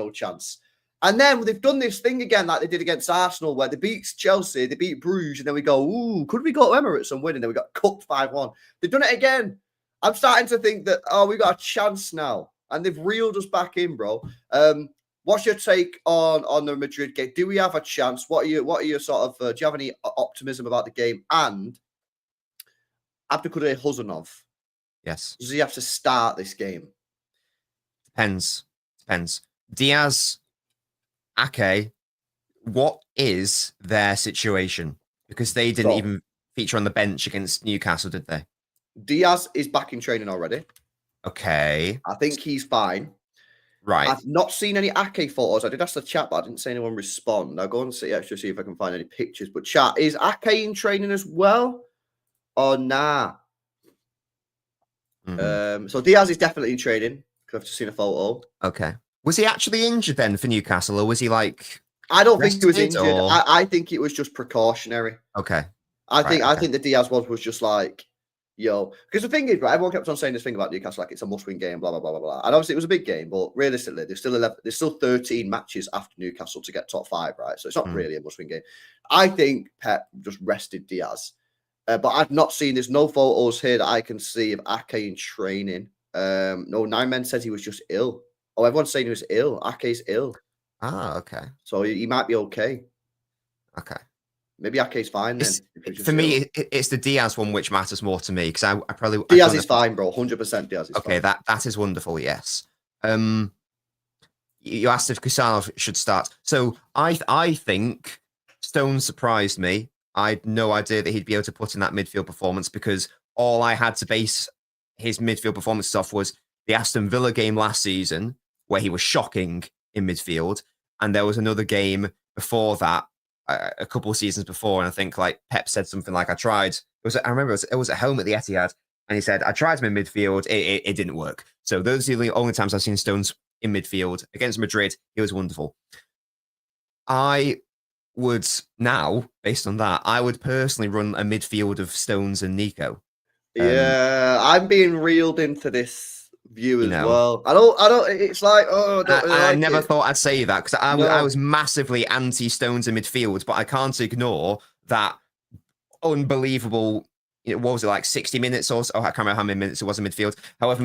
And then they've done this thing again like they did against Arsenal where they beat Chelsea, they beat Bruges, and then we go, ooh, could we go to Emirates and win? And then we got cooked 5-1. They've done it again. I'm starting to think that, we got a chance now. And they've reeled us back in, bro. What's your take on the Madrid game? Do we have a chance? What are your sort of, do you have any optimism about the game? And Abdelkader Huzanov. Yes. Does he have to start this game? Depends. Diaz, Ake, what is their situation? Because they didn't even feature on the bench against Newcastle, did they? Diaz is back in training already. Okay. I think he's fine. Right. I've not seen any Ake photos. I did ask the chat, but I didn't see anyone respond. I'll go and see if I can find any pictures. But chat, is Ake in training as well? Or nah? So Diaz is definitely in training. I've just seen a photo. Okay. Was he actually injured then for Newcastle, or was he like? I don't think he was injured. I think it was just precautionary. Okay. I think the Diaz was just like, because the thing is, right, everyone kept on saying this thing about Newcastle, like it's a must-win game, blah, blah, blah, blah, blah. And obviously it was a big game, but realistically, there's still 13 matches after Newcastle to get top 5, right? So it's not really a must-win game. I think Pep just rested Diaz. But I've not seen, there's no photos here that I can see of Ake in training. No, 9 Men says he was just ill. Oh, everyone's saying he was ill. Ake's ill. Ah, okay. So he might be okay. Okay. Maybe Ake's fine then. For me, it's the Diaz one which matters more to me because I probably Diaz is fine, bro. 100% Diaz is okay. Fine. That is wonderful. Yes. You asked if Kusanov should start. So I think Stone surprised me. I had no idea that he'd be able to put in that midfield performance because all I had to base his midfield performance off was the Aston Villa game last season where he was shocking in midfield, and there was another game before that. A couple of seasons before, and I think like Pep said something like, I remember it was at home at the Etihad, and he said, I tried him in midfield, it didn't work. So those are the only times I've seen Stones in midfield. Against Madrid, he was wonderful. I would now, based on that, I would personally run a midfield of Stones and Nico. Yeah, I'm being reeled into this view as well. I don't. It's like, I never thought I'd say that because I was massively anti-Stones in midfield, but I can't ignore that unbelievable. What was it like 60 minutes or so? I can't remember how many minutes it was in midfield. However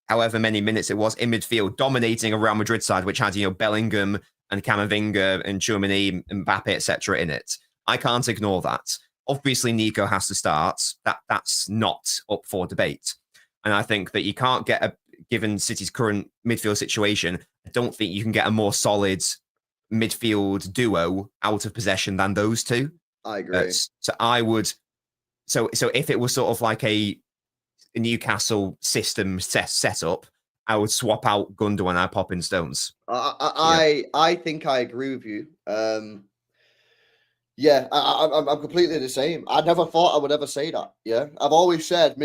however many minutes it was in midfield, dominating a Real Madrid side, which had, Bellingham and Camavinga and Tchouaméni, Mbappe, etc. in it. I can't ignore that. Obviously, Nico has to start. That's not up for debate. And I think that you can't get given City's current midfield situation, I don't think you can get a more solid midfield duo out of possession than those two. I agree. So I would. So if it was sort of like a Newcastle system set up, I would swap out Gundogan and I'd pop in Stones. I think I agree with you. Yeah, I'm completely the same. I never thought I would ever say that. Yeah, I've always said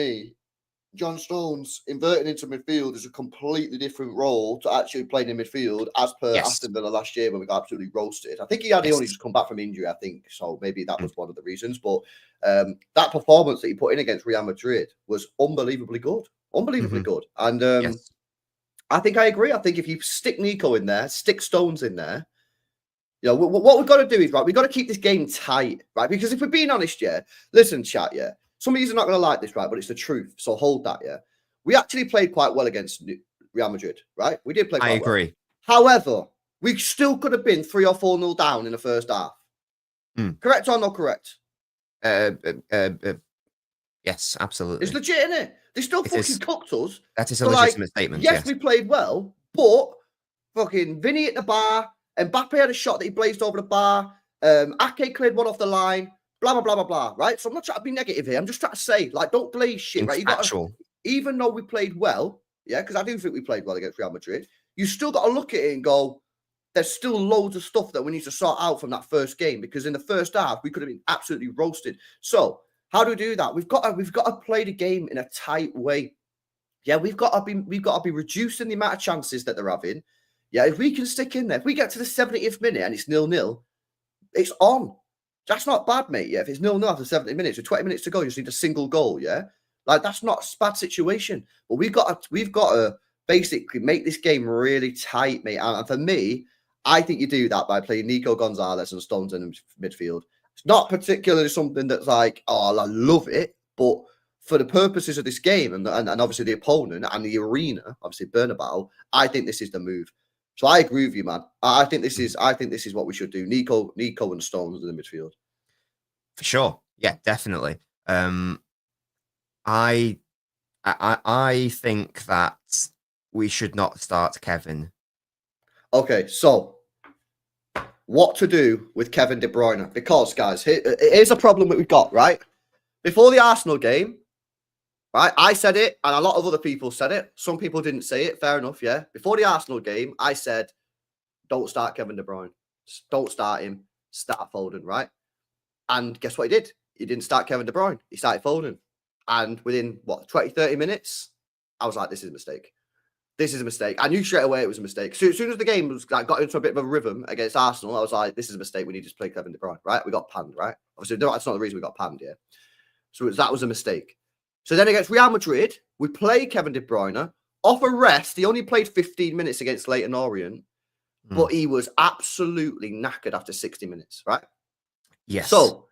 John Stones inverting into midfield is a completely different role to actually playing in midfield as per Aston Villa last year when we got absolutely roasted. I think he only just come back from injury, I think. So maybe that was one of the reasons. But that performance that he put in against Real Madrid was unbelievably good. Unbelievably good. And I think I agree. I think if you stick Nico in there, stick Stones in there, what we've got to do is, right, we've got to keep this game tight, right? Because if we're being honest, listen, chat, some of you are not going to like this, right? But it's the truth. So hold that, We actually played quite well against Real Madrid, right? We did play quite well. I agree. However, we still could have been 3 or 4-0 down in the first half. Correct or not correct? Yes, absolutely. It's legit, isn't it? They still fucking cooked us. That is a legitimate statement, yes, we played well, but fucking Vinny at the bar, Mbappe had a shot that he blazed over the bar, Ake cleared one off the line, blah, blah, blah, blah, blah, right? So I'm not trying to be negative here. I'm just trying to say, don't glaze shit, right? You got even though we played well, because I do think we played well against Real Madrid, you still got to look at it and go, there's still loads of stuff that we need to sort out from that first game, because in the first half, we could have been absolutely roasted. So how do we do that? We've got to play the game in a tight way. Yeah, we've got to be reducing the amount of chances that they're having. Yeah, if we can stick in there, if we get to the 70th minute and it's 0-0, it's on. That's not bad, mate. Yeah, if it's 0-0 after 70 minutes with 20 minutes to go, you just need a single goal. Yeah, that's not a bad situation. But we've got to basically make this game really tight, mate. And for me, I think you do that by playing Nico Gonzalez and Stones in midfield. It's not particularly something that's like, oh, I love it, but for the purposes of this game and obviously the opponent and the arena, obviously Bernabeu, I think this is the move. So I agree with you, man. I think this is what we should do. Nico and Stones in the midfield. For sure. Yeah, definitely. I think that we should not start Kevin. Okay, so what to do with Kevin De Bruyne? Because, guys, here's a problem that we've got, right? Before the Arsenal game, right, I said it, and a lot of other people said it. Some people didn't say it. Fair enough, yeah. Before the Arsenal game, I said, don't start Kevin De Bruyne. Don't start him. Start Foden, right? And guess what he did? He didn't start Kevin De Bruyne. He started Foden. And within, 20, 30 minutes, I was like, this is a mistake. This is a mistake. I knew straight away it was a mistake. So as soon as the game got into a bit of a rhythm against Arsenal, I was like, this is a mistake. We need to play Kevin De Bruyne, right? We got panned, right? Obviously, no, that's not the reason we got panned, yeah. So that was a mistake. So then against Real Madrid, we play Kevin De Bruyne. Off a rest, he only played 15 minutes against Leyton Orient, but he was absolutely knackered after 60 minutes, right? Yes. So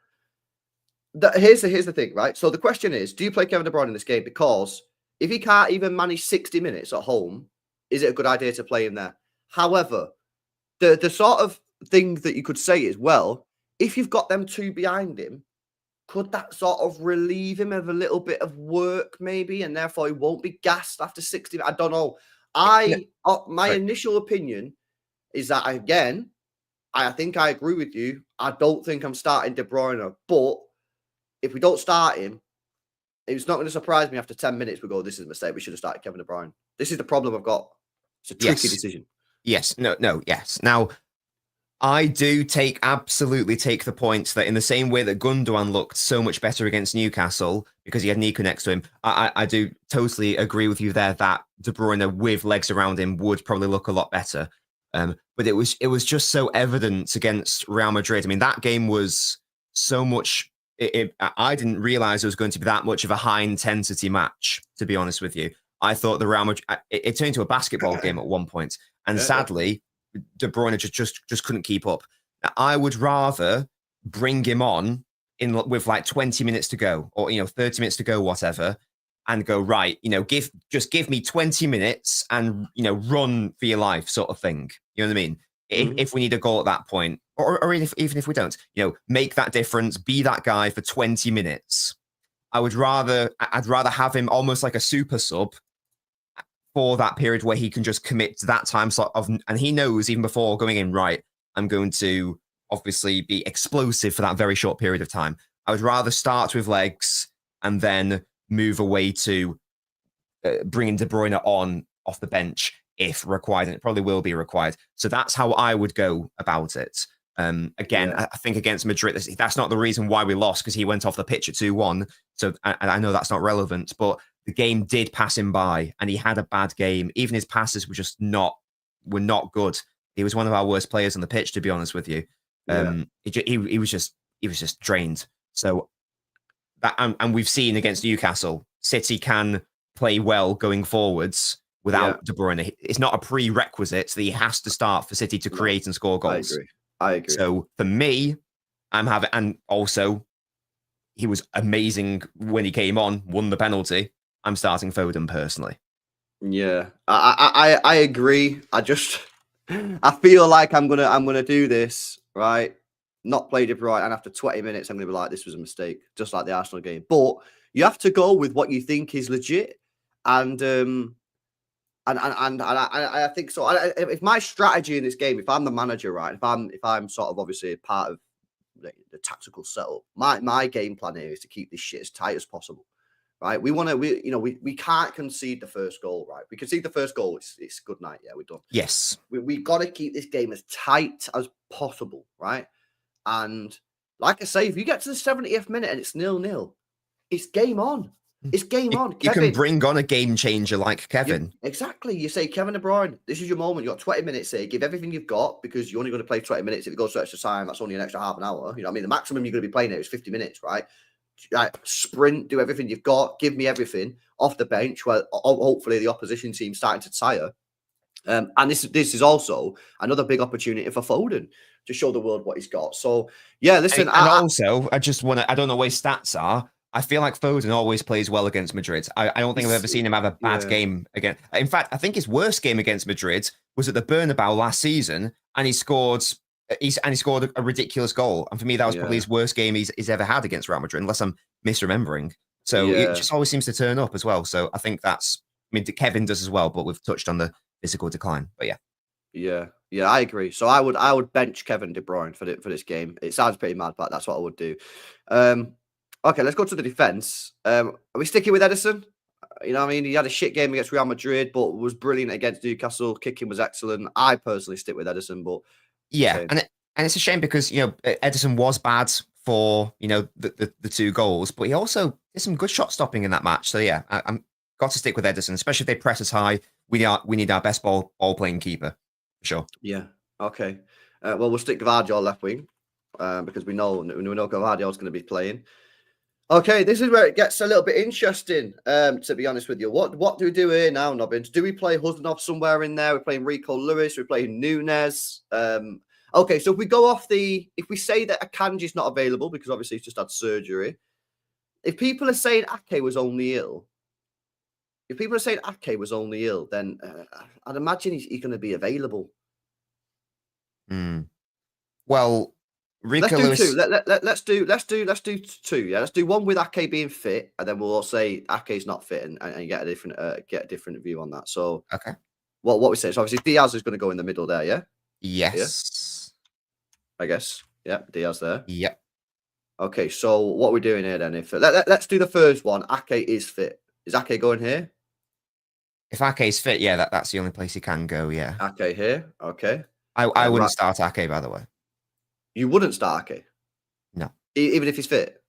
here's the thing, right? So the question is, do you play Kevin De Bruyne in this game? Because if he can't even manage 60 minutes at home, is it a good idea to play him there? However, the sort of thing that you could say is, well, if you've got them two behind him, could that sort of relieve him of a little bit of work maybe, and therefore he won't be gassed after 60? I don't know. My initial opinion is that, again, I think I agree with you. I don't think I'm starting De Bruyne, but if we don't start him, it's not going to surprise me after 10 minutes we go, this is a mistake. We should have started Kevin De Bruyne. This is the problem I've got. It's a tricky decision. Yes. No. Yes. Now, I do absolutely take the point that in the same way that Gundogan looked so much better against Newcastle because he had Nico next to him, I do totally agree with you there that De Bruyne with legs around him would probably look a lot better. But it was just so evident against Real Madrid. I mean, that game was so much. I didn't realize it was going to be that much of a high intensity match, to be honest with you. I thought the Real Madrid, it turned into a basketball game at one point, and sadly, De Bruyne just couldn't keep up. I would rather bring him on with like 20 minutes to go, or 30 minutes to go, whatever, and go, right, just give me 20 minutes and, run for your life sort of thing. You know what I mean? If we need a goal at that point, or even if we don't, make that difference, be that guy for 20 minutes. I'd rather have him almost like a super sub for that period where he can just commit to that time slot and he knows even before going in, right, I'm going to obviously be explosive for that very short period of time. I would rather start with legs and then move away to bringing De Bruyne on off the bench if required, and it probably will be required. So that's how I would go about it. Again, I think against Madrid, that's not the reason why we lost, because he went off the pitch at 2-1. So I know that's not relevant, but the game did pass him by, and he had a bad game. Even his passes were just not good. He was one of our worst players on the pitch, to be honest with you. He was just drained. So that, and we've seen against Newcastle, City can play well going forwards without De Bruyne. It's not a prerequisite that he has to start for City to create and score goals. I agree. So for me, and also he was amazing when he came on, won the penalty. I'm starting Foden personally. Yeah, I agree. I feel like I'm gonna do this, right? Not play De Bruyne, and after 20 minutes, I'm gonna be like, this was a mistake, just like the Arsenal game. But you have to go with what you think is legit, and I think so. If my strategy in this game, if I'm the manager, right, if I'm sort of obviously part of the tactical setup, my game plan here is to keep this shit as tight as possible, right? We can't concede the first goal, right? We concede the first goal, it's good night, yeah, we're done. Yes, we got to keep this game as tight as possible, right? And like I say, if you get to the 70th minute and it's 0-0, it's game on. It's game on. You can bring on a game changer like Kevin. Exactly. You say, Kevin De Bruyne, this is your moment. You got 20 minutes here. Give everything you've got, because you're only going to play 20 minutes. If it goes to extra time, that's only an extra half an hour. You know what I mean? The maximum you're going to be playing here is 50 minutes, right? Sprint, do everything you've got. Give me everything off the bench, where hopefully the opposition team's starting to tire. And this is also another big opportunity for Foden to show the world what he's got. So, yeah, listen. I don't know where stats are. I feel like Foden always plays well against Madrid. I don't think I've ever seen him have a bad game again. In fact, I think his worst game against Madrid was at the Bernabeu last season, and he scored a ridiculous goal. And for me, that was probably his worst game he's ever had against Real Madrid, unless I'm misremembering. So it just always seems to turn up as well. So I think Kevin does as well, but we've touched on the physical decline. But yeah, I agree. So I would bench Kevin De Bruyne for this game. It sounds pretty mad, but that's what I would do. Okay, let's go to the defense. Are we sticking with Ederson? You know what I mean? He had a shit game against Real Madrid, but was brilliant against Newcastle. Kicking was excellent. I personally stick with Ederson, but and it's a shame because Ederson was bad for the two goals, but he also did some good shot stopping in that match. So yeah, I'm got to stick with Ederson, especially if they press us high. We need our best ball playing keeper, for sure. Yeah. Okay. Well, we'll stick Gvardiol left wing because we know Gvardiol's going to be playing. Okay, this is where it gets a little bit interesting, to be honest with you. What do we do here now, Nobbins? Do we play Husnov somewhere in there? We're playing Rico Lewis. We're playing Nunes. Okay, so if we go off if we say that Akanji's not available because obviously he's just had surgery, if people are saying Ake was only ill, then I'd imagine he's going to be available. Well, Rico let's do Lewis... two. Let's do two. Yeah, let's do one with Ake being fit, and then we'll all say Ake's not fit, and get a different view on that. So, okay, what we say? So obviously Diaz is going to go in the middle there. Yeah. Yes. Yeah? I guess. Yeah, Diaz there. Yep. Okay, so what we're doing here then? If let's do the first one. Ake is fit. Is Ake going here? If Ake's fit, yeah, that's the only place he can go. Yeah. Ake here. Okay. I wouldn't start Ake, by the way. You wouldn't start Ake? No. Even if he's fit?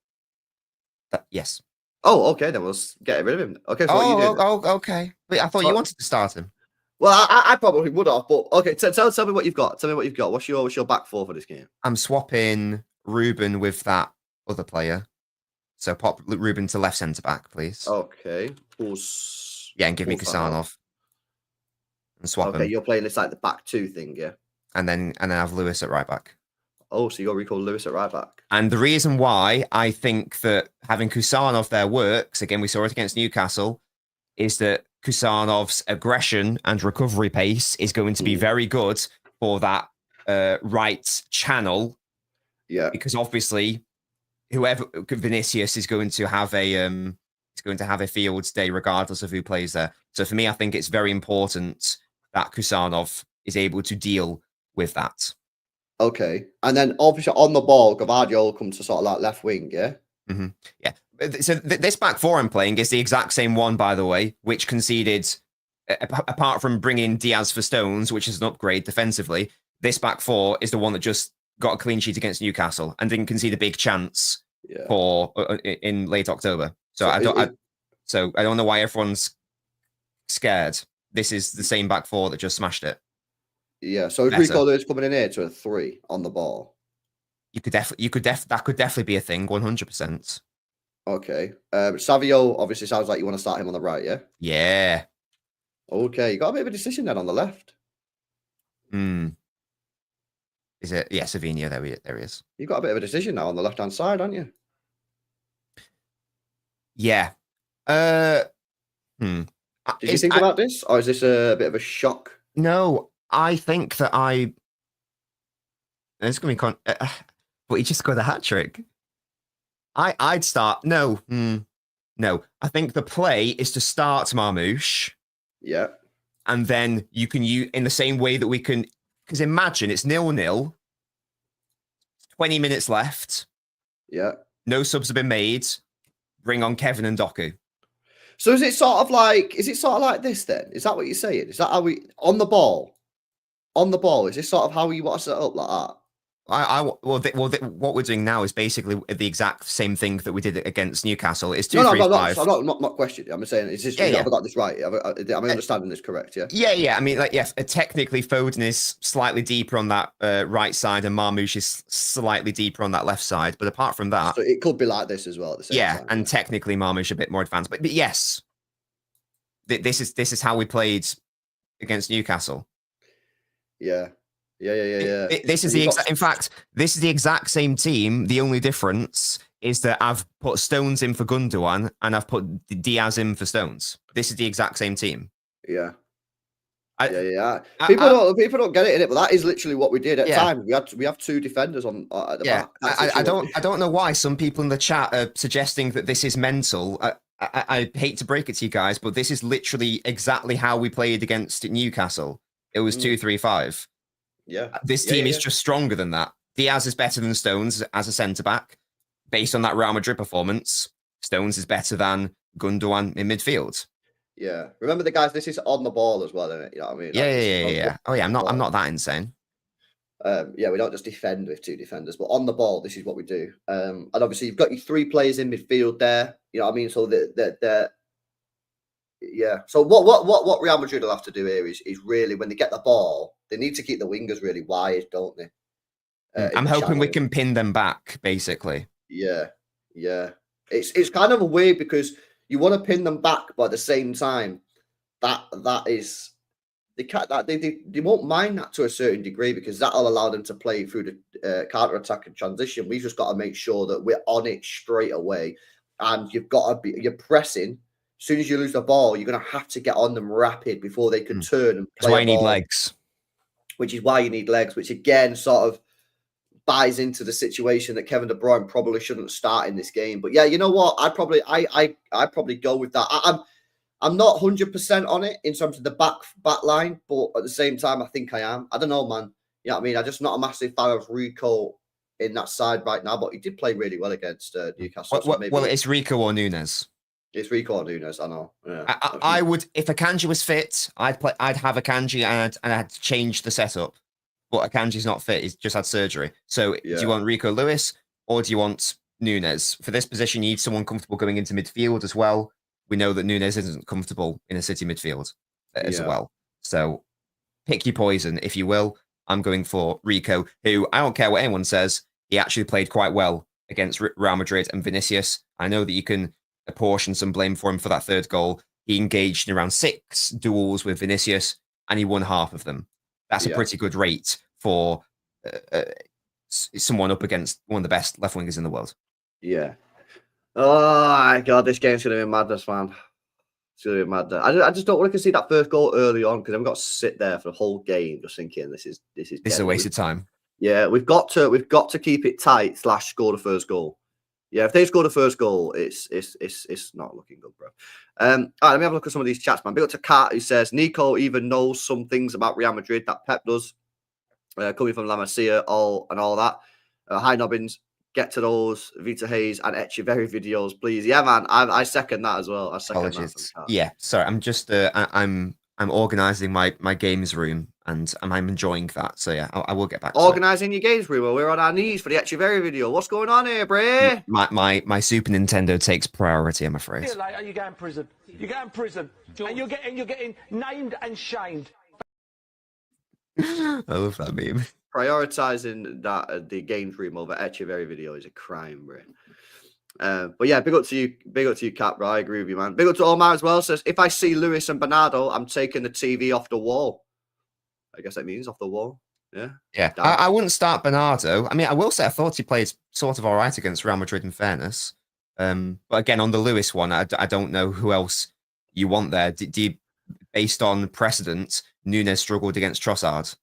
Yes. Oh, okay. Then we'll get rid of him. Okay. So what are you doing? Okay. Wait, I thought you wanted to start him. Well, I probably would have, but okay. Tell me what you've got. Tell me what you've got. What's your back four for this game? I'm swapping Ruben with that other player. So pop Ruben to left centre back, please. Okay. And give me Kusanov. And swap him. Okay, you're playing this like the back two thing, yeah? And then have Lewis at right back. Oh, so you got Rico Lewis at right back. And the reason why I think that having Kusanov there works, again, we saw it against Newcastle, is that Kusanov's aggression and recovery pace is going to be very good for that right channel. Yeah. Because obviously, whoever Vinicius is going to have a field day regardless of who plays there. So for me, I think it's very important that Kusanov is able to deal with that. Okay. And then obviously on the ball, Gavardio will come to sort of like left wing, yeah? Mm-hmm. Yeah. So this back four I'm playing is the exact same one, by the way, which conceded, apart from bringing Diaz for Stones, which is an upgrade defensively, this back four is the one that just got a clean sheet against Newcastle and didn't concede a big chance for in late October. So I don't know why everyone's scared. This is the same back four that just smashed it. Yeah. So if Rico Lewis coming in here to a 3 on the ball, that could definitely be a thing. 100%. Okay. Savio obviously sounds like you want to start him on the right, yeah? Yeah. Okay. You got a bit of a decision then on the left. Is it? Yeah, Savinho. There he is. You got a bit of a decision now on the left-hand side, haven't you? Yeah. Did you think about this? Or is this a bit of a shock? No, I think that it's going to be... but he just got a hat-trick. I'd start... No. No. I think the play is to start Marmouche. Yeah. And then you can use... In the same way that we can... Because imagine it's 0-0. 20 minutes left. Yeah. No subs have been made. Bring on Kevin and Doku. So is it sort of like this then? Is that what you're saying? Is that how we on the ball? On the ball, is this sort of how you want to set up like that? What we're doing now is basically the exact same thing that we did against Newcastle. It's 2-3-5. No, I'm not questioning. I'm saying, is this? Have I got this right? Am I understanding this correct? Yeah. Yeah. I mean, yes. Technically, Foden is slightly deeper on that right side, and Marmouche is slightly deeper on that left side. But apart from that, so it could be like this as well at the same time. And technically, Marmouche a bit more advanced. But yes, this is how we played against Newcastle. Yeah. This is in fact, this is the exact same team. The only difference is that I've put Stones in for Gundogan and I've put Diaz in for Stones. This is the exact same team. Yeah. People don't get it in it, but that is literally what we did at times. We have 2 defenders on at the back. I don't know why some people in the chat are suggesting that this is mental. I hate to break it to you guys, but this is literally exactly how we played against Newcastle. It was 2-3-5. Yeah. This team is just stronger than that. Diaz is better than Stones as a centre-back. Based on that Real Madrid performance, Stones is better than Gundogan in midfield. Yeah. Remember the guys, this is on the ball as well, isn't it? You know what I mean? Yeah. Oh yeah, I'm not that insane. We don't just defend with 2 defenders, but on the ball, this is what we do. And obviously you've got your 3 players in midfield there. You know what I mean? So So what Real Madrid will have to do here is really, when they get the ball, they need to keep the wingers really wide, don't they? I'm hoping we can pin them back, basically. Yeah. It's kind of a weird because you want to pin them back, but at the same time, that is they won't mind that to a certain degree because that'll allow them to play through the counter attack and transition. We've just got to make sure that we're on it straight away, and you're pressing. As soon as you lose the ball, you're going to have to get on them rapid before they can turn and play. That's why you need legs. Which is why you need legs, which again sort of buys into the situation that Kevin De Bruyne probably shouldn't start in this game. But yeah, you know what? I'd probably go with that. I'm not 100% on it in terms of the back line, but at the same time, I think I am. I don't know, man. You know what I mean? I'm just not a massive fan of Rico in that side right now, but he did play really well against Newcastle. Well, it's Rico or Nunes. It's Rico or Nunes, I know. Yeah. I would, if Akanji was fit, I'd have Akanji and I'd change the setup. But Akanji's not fit; he's just had surgery. So, do you want Rico Lewis or do you want Nunes? For this position, you need someone comfortable going into midfield as well. We know that Nunes isn't comfortable in a City midfield as well. So, pick your poison, if you will. I'm going for Rico, who I don't care what anyone says. He actually played quite well against Real Madrid and Vinicius. I know that you can apportion some blame for him for that 3rd goal. He engaged in around 6 duels with Vinicius and he won half of them. That's a pretty good rate for someone up against one of the best left wingers in the world. Yeah. Oh my God, this game's gonna be madness, man. It's gonna be madness. I just don't want to concede that first goal early on because I've got to sit there for the whole game just thinking this is a waste of time. Yeah, we've got to keep it tight / score the first goal. Yeah, if they score the first goal, it's not looking good, bro. All right, let me have a look at some of these chats, man. Big up to Kat, who says Nico even knows some things about Real Madrid that Pep does. Coming from La Masia, all that. Hi Nobbins, get to those Vita Hayes and Echeverry videos, please. Yeah, man, I second that as well. I second Apologies. that. Yeah, sorry. I'm just I'm organising my games room and I'm enjoying that. So yeah, I will get back to it. Organising your games room. We're on our knees for the Echeverry video. What's going on here, Bray? My Super Nintendo takes priority, I'm afraid. See you later, you go in prison. You go in prison. And you're getting named and shamed. I love that meme. Prioritizing the games room over Echeverry video is a crime, Bray. But yeah, big up to you, Cap, bro. I agree with you, man. Big up to Omar as well. Says if I see Lewis and Bernardo, I'm taking the TV off the wall. I guess that means off the wall. Yeah. Yeah. I wouldn't start Bernardo. I mean, I will say I thought he played sort of all right against Real Madrid in fairness. But again, on the Lewis one, I don't know who else you want there. Do you, based on precedent, Nunes struggled against Trossard.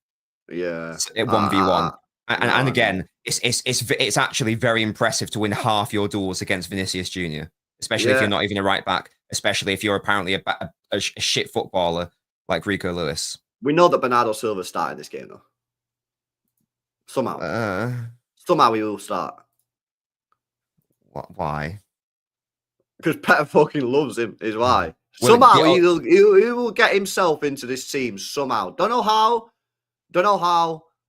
Yeah. At 1v1. And again, it's actually very impressive to win half your duels against Vinicius Jr., especially if you're not even a right back, especially if you're apparently a shit footballer like Rico Lewis. We know that Bernardo Silva started this game, though. Somehow. Somehow he will start. Why? Because Pep fucking loves him, is why. Well, somehow he will get himself into this team somehow. Don't know how,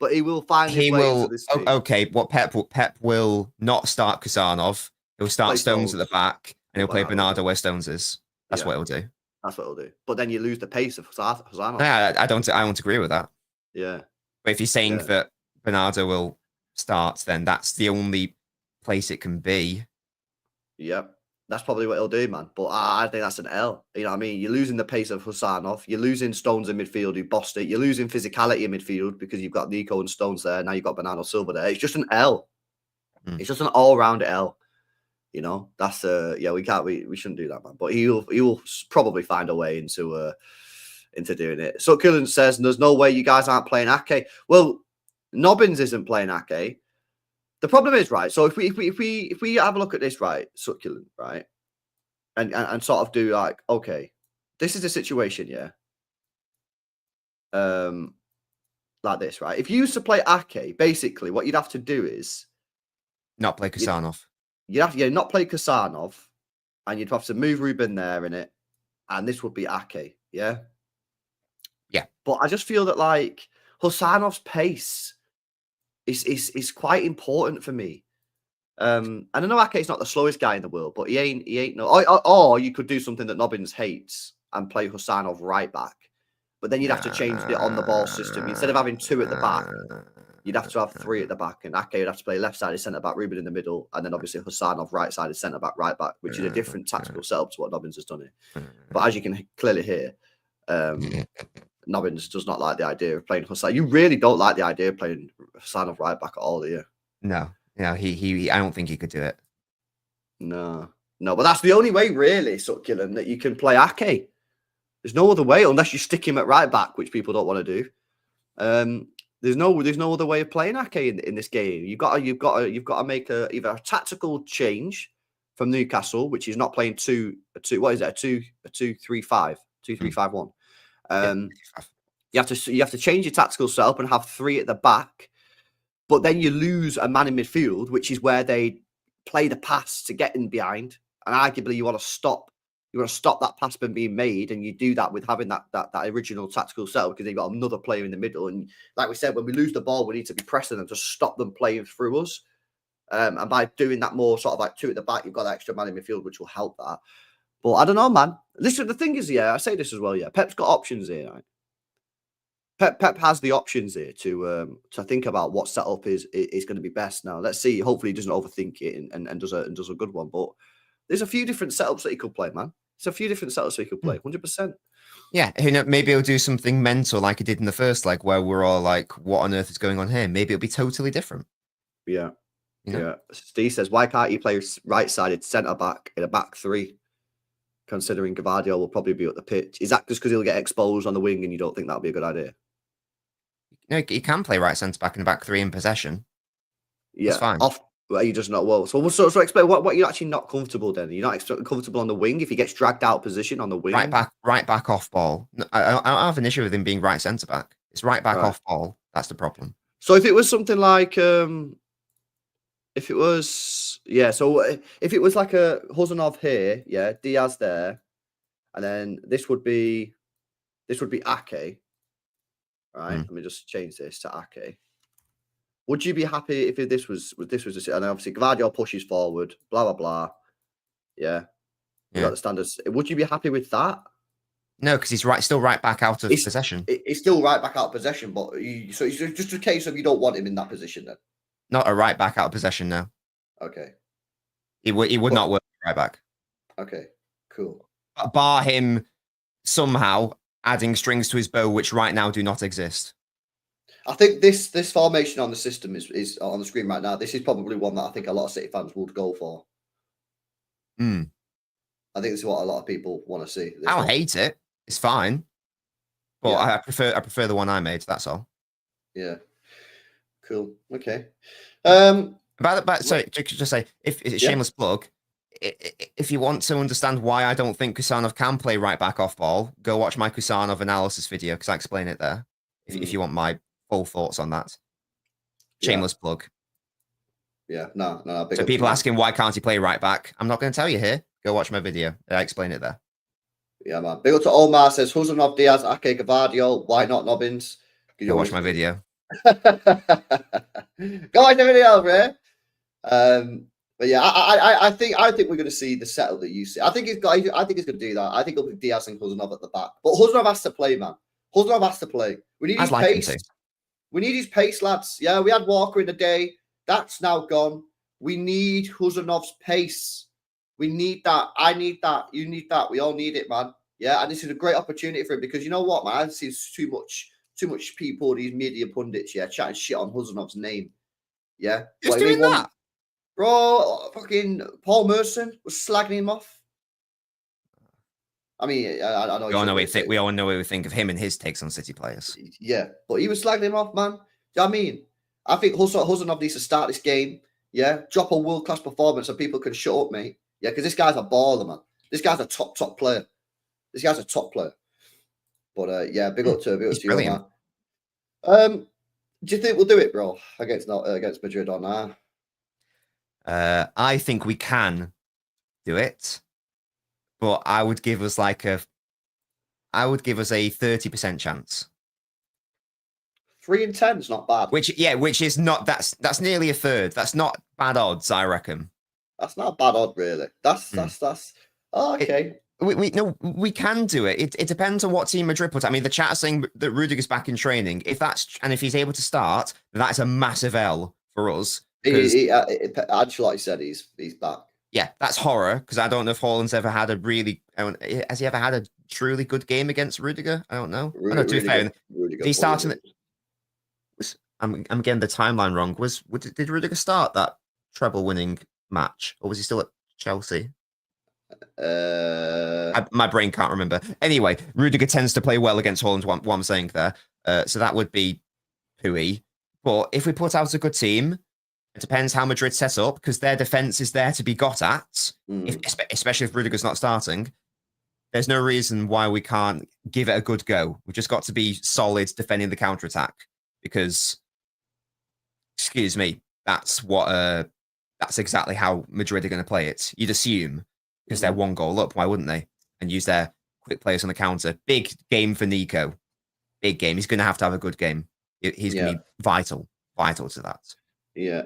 but he will find his way into this team. Okay, Pep will not start Kazanov. He'll start Stones at the back, and he'll play Bernardo where Stones is. That's what he'll do. That's what he'll do. But then you lose the pace of Kazanov. I don't agree with that. Yeah. But if you're saying that Bernardo will start, then that's the only place it can be. Yep. That's probably what he'll do, man. But I think that's an L. You know what I mean? You're losing the pace of Husanov. You're losing Stones in midfield who bossed it. You're losing physicality in midfield because you've got Nico and Stones there. Now you've got Bernardo Silva there. It's just an L. It's just an all-round L. You know, that's we shouldn't do that, man. But he will probably find a way into doing it. So Cullen says there's no way you guys aren't playing Ake. Well, Nobbins isn't playing Ake. The problem is, right, so if we have a look at this, right, Succulent, right, and sort of do like, okay, this is the situation, yeah, like this, right? If you used to play Ake, basically what you'd have to do is not play Kazanov. You'd have to not play Kazanov, and you'd have to move Ruben there in it, and this would be Ake, yeah? Yeah. But I just feel that, like, Husanov's pace is quite important for me. And I know Ake's not the slowest guy in the world, but he ain't no. Or you could do something that Nobbins hates and play Husanov right back. But then you'd have to change the on the ball system. Instead of having 2 at the back, you'd have to have 3 at the back. And Ake would have to play left-sided centre-back, Ruben in the middle, and then obviously Husanov right-sided centre-back, right-back, which is a different tactical setup to what Nobbins has done here. But as you can clearly hear, Nobbins does not like the idea of playing Husanov. You really don't like the idea of playing Husanov right-back at all, do you? No, he I don't think he could do it. No, but that's the only way, really, Succulent, that you can play Ake. There's no other way unless you stick him at right back, which people don't want to do. There's no other way of playing Ake in this game. You've got to make either a tactical change from Newcastle, which is not playing two. What is it? A 2-3-5, 2-3-5-1. You have to change your tactical setup and have 3 at the back, but then you lose a man in midfield, which is where they play the pass to get in behind. And arguably, you want to stop that pass from being made, and you do that with having that original tactical setup because they've got another player in the middle. And like we said, when we lose the ball, we need to be pressing them to stop them playing through us. And by doing that more sort of like 2 at the back, you've got that extra man in midfield, which will help that. But I don't know, man. Listen, the thing is, I say this as well, Pep's got options here, right? Pep has the options here to think about what setup is going to be best. Now, let's see. Hopefully, he doesn't overthink it and does a good one. But there's a few different setups that he could play, man. There's a few different setups that he could play, 100%. Yeah, maybe he'll do something mental like he did in the first leg, where we're all like, "What on earth is going on here?" Maybe it'll be totally different. Yeah. You know? Yeah. Steve says, why can't you play right-sided centre-back in a back three, considering Gavardio will probably be at the pitch? Is that just because he'll get exposed on the wing and you don't think that'll be a good idea? No, you can play right centre back in the back three in possession. Yeah. That's fine. Well, you just not well. So explain what you're actually not comfortable then. You're not comfortable on the wing if he gets dragged out of position on the wing. Right back off ball. No, I don't have an issue with him being right centre back. It's right back off ball. That's the problem. So if it was something like if it was like a Huzanov here, yeah, Diaz there, and then this would be Ake. Right? Let me just change this to Ake. Would you be happy if this was and then obviously Gavardio pushes forward, blah blah blah. Yeah. You got the standards. Would you be happy with that? No, because he's still right back out of possession. It's still right back out of possession, but so it's just a case of you don't want him in that position then. Not a right back out of possession, no. Okay. He would not work right back. Okay, cool. Bar him somehow adding strings to his bow, which right now do not exist. I think this formation on the system is on the screen right now. This is probably one that I think a lot of City fans would go for. I think this is what a lot of people want to see. I don't hate it. It's fine. But Yeah. I prefer the one I made, that's all. Yeah. Cool. Okay. Sorry, just say, if it's a shameless plug, if you want to understand why I don't think Kusanov can play right back off ball, go watch my Kusanov analysis video because I explain it there. If you want my full thoughts on that. Shameless plug. Yeah, no. So people asking why can't he play right back? I'm not going to tell you here. Go watch my video. I explain it there. Yeah, man. Big up to Omar says Huzanov, Diaz, Ake, Gavardio. Why not Nobbins? Go watch my video. Go watch the video, bro. But yeah, I think we're going to see the setup that you see. I think he's going to do that. I think it'll be Diaz and Huzanov at the back. But Huzanov has to play, man. Huzanov has to play. We need his pace. We need his pace, lads. Yeah, we had Walker in the day. That's now gone. We need Huzanov's pace. We need that. I need that. You need that. We all need it, man. Yeah, and this is a great opportunity for him because you know what, man? I've seen too much people, these media pundits, chatting shit on Huzanov's name. Yeah. Who's doing that? Bro, fucking Paul Merson was slagging him off. I mean, I know. We all know what we think of him and his takes on City players. Yeah, but he was slagging him off, man. Do you know what I mean? I think Huzanov needs to start this game. Yeah, drop a world-class performance so people can shut up, mate. Yeah, because this guy's a baller, man. This guy's a top player. This guy's a top player. But yeah, big up to you, man. Do you think we'll do it, bro, against Madrid or not? I think we can do it, but I would give us a 30% chance. 3 in 10 is not bad. Which is not that's nearly a third. That's not bad odds, I reckon. That's not a bad odd, really. That's okay. We can do it. It depends on what team Madrid put. I mean, the chat is saying that Rudiger's back in training. If he's able to start, that's a massive L for us. Ancelotti said he's back. Yeah, that's horror because I don't know if Haaland's ever had has he ever had a truly good game against Rudiger? I don't know. Rudiger he started. I'm getting the timeline wrong. Did Rudiger start that treble-winning match, or was he still at Chelsea? My brain can't remember. Anyway, Rudiger tends to play well against Haaland. What I'm saying there, so that would be pooey. But if we put out a good team, it depends how Madrid set up because their defense is there to be got at. Especially if Rudiger's not starting, there's no reason why we can't give it a good go. We've just got to be solid defending the counter attack because, excuse me, that's exactly how Madrid are going to play it. You'd assume. Because they're 1 goal up, why wouldn't they? And use their quick players on the counter. Big game for Nico. Big game. He's going to have a good game. He's going to be vital to that. Yeah.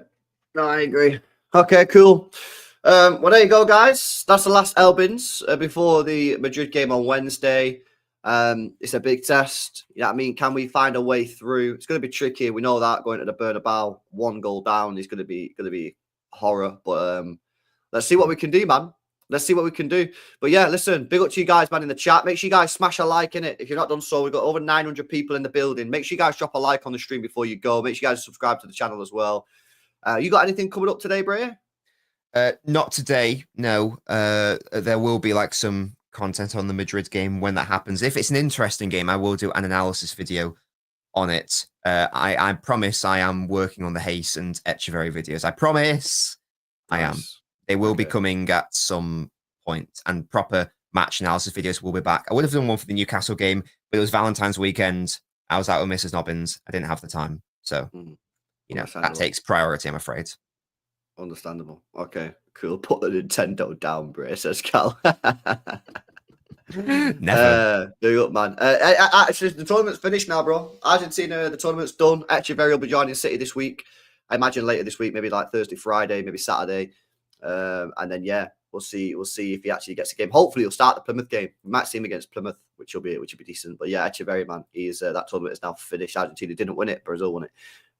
No, I agree. Okay, cool. Well, there you go, guys. That's the last Elbins before the Madrid game on Wednesday. It's a big test. You know what I mean? Can we find a way through? It's going to be tricky. We know that going to the Bernabeu, 1 goal down is going to be horror. But let's see what we can do, man. Let's see what we can do. But yeah, listen, big up to you guys, man, in the chat. Make sure you guys smash a like in it. If you're not done so, we've got over 900 people in the building. Make sure you guys drop a like on the stream before you go. Make sure you guys subscribe to the channel as well. You got anything coming up today, Bray? Not today, no. There will be like some content on the Madrid game when that happens. If it's an interesting game, I will do an analysis video on it. I promise I am working on the Hayes and Echeverry videos. I promise I am. They will be coming at some point, and proper match analysis videos will be back. I would have done one for the Newcastle game, but it was Valentine's weekend. I was out with Mrs. Nobbins. I didn't have the time. So, you know, that takes priority, I'm afraid. Understandable. Okay, cool. Put the Nintendo down, Bray, says Karl. Never. Do you up, man? Actually, the tournament's finished now, bro. Argentina, the tournament's done. Echeverry will be joining City this week. I imagine later this week, maybe like Thursday, Friday, maybe Saturday. And then, yeah, we'll see if he actually gets a game. Hopefully, he'll start the Plymouth game. We might see him against Plymouth, which will be decent. But yeah, Echeverry, man, that tournament is now finished. Argentina didn't win it. Brazil won it.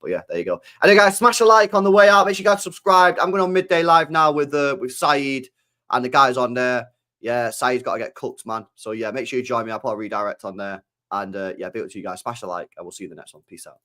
But yeah, there you go. And then, guys, smash a like on the way out. Make sure you guys subscribe. I'm going on midday live now with Saeed and the guys on there. Yeah, Saeed's got to get cooked, man. So yeah, make sure you join me. I'll put a redirect on there. And yeah, big up to you guys. Smash a like, and we'll see you in the next one. Peace out.